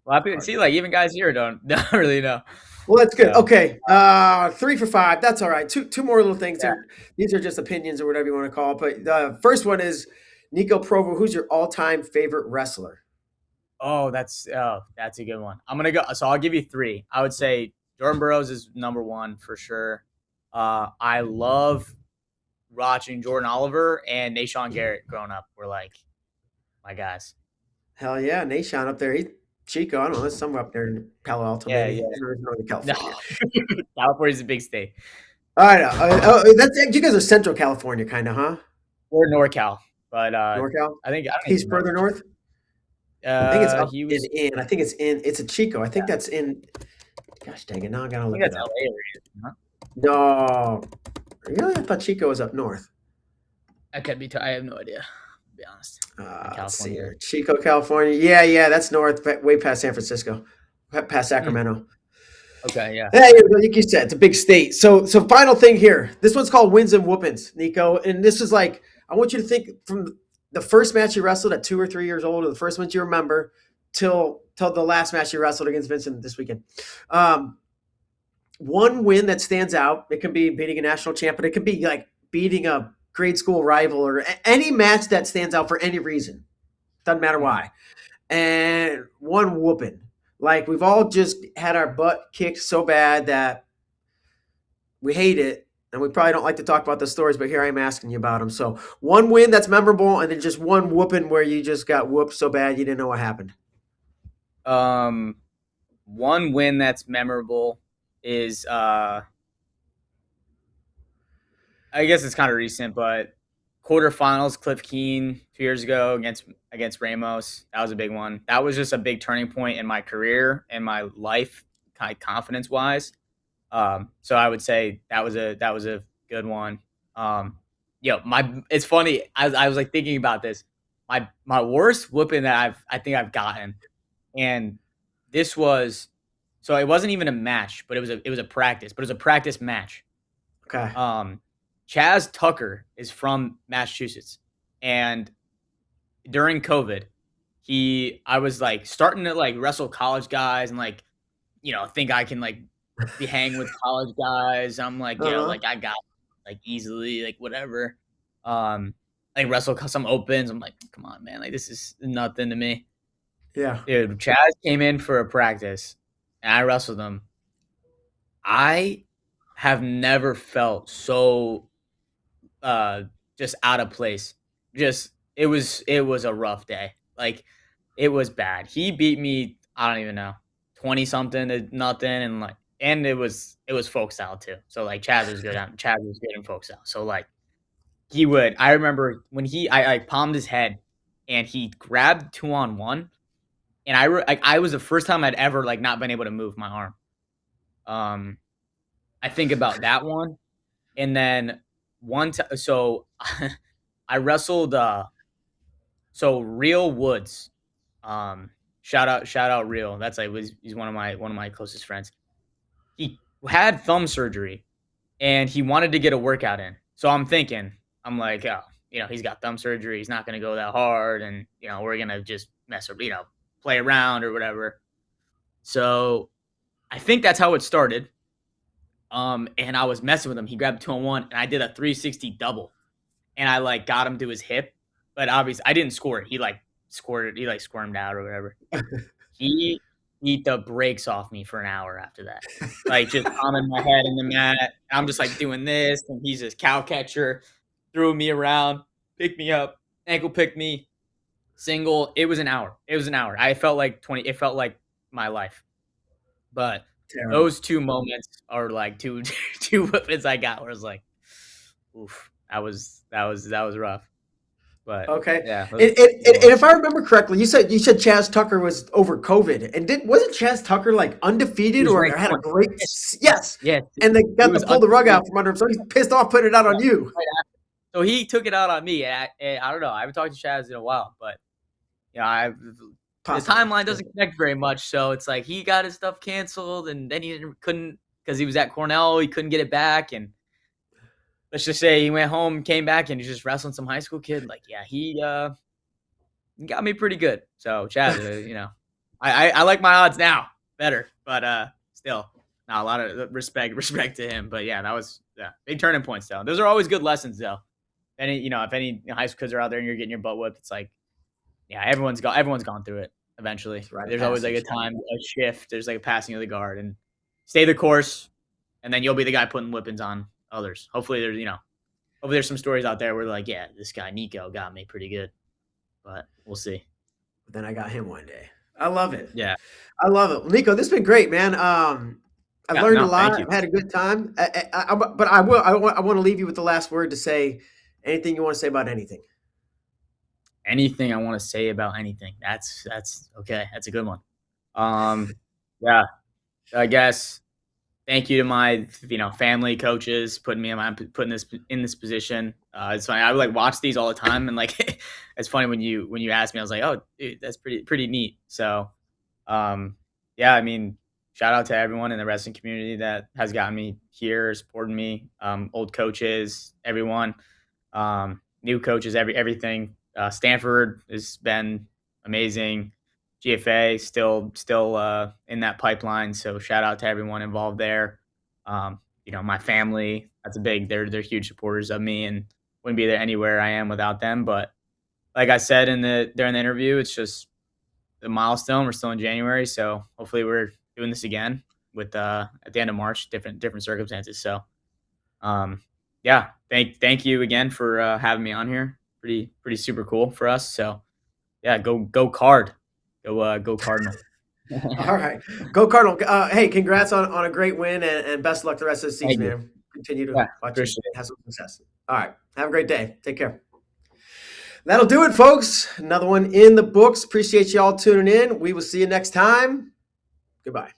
[SPEAKER 2] Well, I see, like even guys here don't really know.
[SPEAKER 1] Well, that's good. So, okay, 3 for 5. That's all right. Two more little things. Yeah. These are just opinions or whatever you want to call it. But the first one is Nico Provo. Who's your all-time favorite wrestler?
[SPEAKER 2] Oh, that's a good one. I'm gonna go. So I'll give you 3. I would say Jordan Burroughs is number 1 for sure. I love watching Jordan Oliver and Nashawn Garrett growing up. Were like my guys.
[SPEAKER 1] Hell yeah, Nashawn up there. He's Chico. I don't know. There's somewhere up there in Palo Alto.
[SPEAKER 2] Yeah, maybe.
[SPEAKER 1] Northern California.
[SPEAKER 2] No. California's a big state.
[SPEAKER 1] I know. You guys are Central California, kind of, huh?
[SPEAKER 2] We're NorCal, but
[SPEAKER 1] NorCal.
[SPEAKER 2] I think
[SPEAKER 1] he's further north. I think it's up I think it's in. It's a Chico. I think that's in. Gosh dang it! Now I gotta
[SPEAKER 2] I think
[SPEAKER 1] look it
[SPEAKER 2] that's
[SPEAKER 1] up.
[SPEAKER 2] LA area. Huh?
[SPEAKER 1] No, really? I thought Chico was up north.
[SPEAKER 2] That could be. I have no idea. To be honest, in
[SPEAKER 1] Let's see
[SPEAKER 2] California.
[SPEAKER 1] here. Chico, California. Yeah, that's north, way past San Francisco, past
[SPEAKER 2] Mm,
[SPEAKER 1] Sacramento.
[SPEAKER 2] okay, yeah.
[SPEAKER 1] Yeah, like you said, it's a big state. So final thing here. This one's called Wins and Whoopins, Nico. And this is like, I want you to think from the first match you wrestled at 2 or 3 years old, or the first one you remember, till the last match you wrestled against Vincent this weekend. Um, One win that stands out. It could be beating a national champion. It could be like beating a grade school rival, or any match that stands out for any reason. Doesn't matter
[SPEAKER 2] Mhm.
[SPEAKER 1] why. And one whooping. Like we've all just had our butt kicked so bad that we hate it, and we probably don't like to talk about the stories, but here I am asking you about them. So one win that's memorable, and then just one whooping where you just got whooped so bad you didn't know what happened.
[SPEAKER 2] Um, one win that's memorable is I guess it's kind of recent, but quarterfinals, Cliff Keen 2 years ago against Ramos. That was a big one. That was just a big turning point in my career and my life, kind of confidence wise. So I would say that was a good one. It's funny. I was like thinking about this. My worst whooping that I think I've gotten, and this was so it wasn't even a match, but it was a practice, but it was a practice match.
[SPEAKER 1] Okay.
[SPEAKER 2] Chaz Tucker is from Massachusetts, and during COVID, I was like starting to like wrestle college guys and like think I can like be hanging with college guys. I'm like,
[SPEAKER 1] Uh-huh.
[SPEAKER 2] like I got like easily like whatever. Like wrestle some opens. I'm like, come on, man, like this is nothing to me,
[SPEAKER 1] Yeah.
[SPEAKER 2] dude. Chaz came in for a practice, and I wrestled him. I have never felt so uh just out of place. Just it was a rough day. Like it was bad. He beat me, I don't even know, 20 something to nothing, and it was folk style too. So like Chaz was good in folk style. So like I remember when I palmed his head and he grabbed 2-on-1, and I was the first time I'd ever like not been able to move my arm. Um I think about that one. And then one time, so I wrestled. So Real Woods, um, shout out Real. That's like he's one of my closest friends. He had thumb surgery and he wanted to get a workout in. So I'm like, oh, he's got thumb surgery. He's not gonna go that hard, and we're gonna just play around or whatever. So I think that's how it started. And I was messing with him. He grabbed 2-on-1, and I did a 360 double, and I like got him to his hip, but obviously I didn't score it. He like scored it. He like squirmed out or whatever. He beat the brakes off me for an hour after that. Like just pounding my head in the mat. I'm just like doing this, and he's this cow catcher, threw me around, picked me up, ankle picked me, single. It was an hour. It was an hour. I felt like 20. It felt like my life. But
[SPEAKER 1] Terrible.
[SPEAKER 2] those two moments are like two two weapons I got where it's like, oof, that was rough. But
[SPEAKER 1] Okay.
[SPEAKER 2] yeah, those
[SPEAKER 1] And,
[SPEAKER 2] are
[SPEAKER 1] and,
[SPEAKER 2] good
[SPEAKER 1] and
[SPEAKER 2] ones.
[SPEAKER 1] if I remember correctly, you said Chaz Tucker was over COVID, and wasn't Chaz Tucker like
[SPEAKER 2] He
[SPEAKER 1] undefeated
[SPEAKER 2] was
[SPEAKER 1] or
[SPEAKER 2] ranked
[SPEAKER 1] had a
[SPEAKER 2] 20.
[SPEAKER 1] great
[SPEAKER 2] Yes,
[SPEAKER 1] yes,
[SPEAKER 2] yes,
[SPEAKER 1] and they
[SPEAKER 2] he
[SPEAKER 1] got to
[SPEAKER 2] was
[SPEAKER 1] pull the rug
[SPEAKER 2] undefeated.
[SPEAKER 1] out from under him, so he's pissed off putting it out
[SPEAKER 2] Yeah,
[SPEAKER 1] on you.
[SPEAKER 2] right after. So he took it out on me, and I don't know. I haven't talked to Chaz in a while, but I the
[SPEAKER 1] Possibly.
[SPEAKER 2] timeline doesn't connect very much. So it's like he got his stuff canceled, and then he couldn't because he was at Cornell. He couldn't get it back, and let's just say he went home, came back, and he's just wrestling some high school kid. Like, yeah, he got me pretty good. So Chaz, I like my odds now better, but still, not a lot of respect to him. But yeah, that was big turning points though. Those are always good lessons though. If any high school kids are out there and you're getting your butt whipped, it's like everyone's gone through it eventually.
[SPEAKER 1] It's a rite of
[SPEAKER 2] There's always like a
[SPEAKER 1] passage.
[SPEAKER 2] time, a shift. There's like a passing of the guard, and stay the course, and then you'll be the guy putting whippings on others. Hopefully there's some stories out there where they're like, yeah, this guy Nico got me pretty good, but we'll see.
[SPEAKER 1] But then I got him one day. I love it.
[SPEAKER 2] Yeah.
[SPEAKER 1] I love it. Well, Nico, this has been great, man. I
[SPEAKER 2] Yeah,
[SPEAKER 1] learned a
[SPEAKER 2] no,
[SPEAKER 1] lot.
[SPEAKER 2] thank you.
[SPEAKER 1] I've had a good time. But I want to leave you with the last word to say anything you want to say about anything.
[SPEAKER 2] Anything I want to say about anything. That's okay. That's a good one. Um, yeah. I guess thank you to my family, coaches, putting this in this position. It's funny. I would like watch these all the time, and like it's funny when you asked me, I was like, oh, dude, that's pretty neat. So yeah, I mean, shout out to everyone in the wrestling community that has gotten me here, supporting me, old coaches, everyone, new coaches, everything. Stanford has been amazing. GFA still in that pipeline. So shout out to everyone involved there. My family, that's a big. They're huge supporters of me, and wouldn't be there anywhere I am without them. But like I said during the interview, it's just the milestone. We're still in January, so hopefully we're doing this again with at the end of March, different circumstances. So yeah, thank you again for having me on here. Pretty super cool for us. So yeah, go Card, go Cardinal.
[SPEAKER 1] All right. Go Cardinal. Hey, congrats on a great win and best of luck the rest of the
[SPEAKER 2] Thank
[SPEAKER 1] season,
[SPEAKER 2] you.
[SPEAKER 1] man. Continue to
[SPEAKER 2] Yeah,
[SPEAKER 1] watch you
[SPEAKER 2] appreciate it.
[SPEAKER 1] have some success. All right. Have a great day. Take care. That'll do it, folks. Another one in the books. Appreciate you all tuning in. We will see you next time. Goodbye.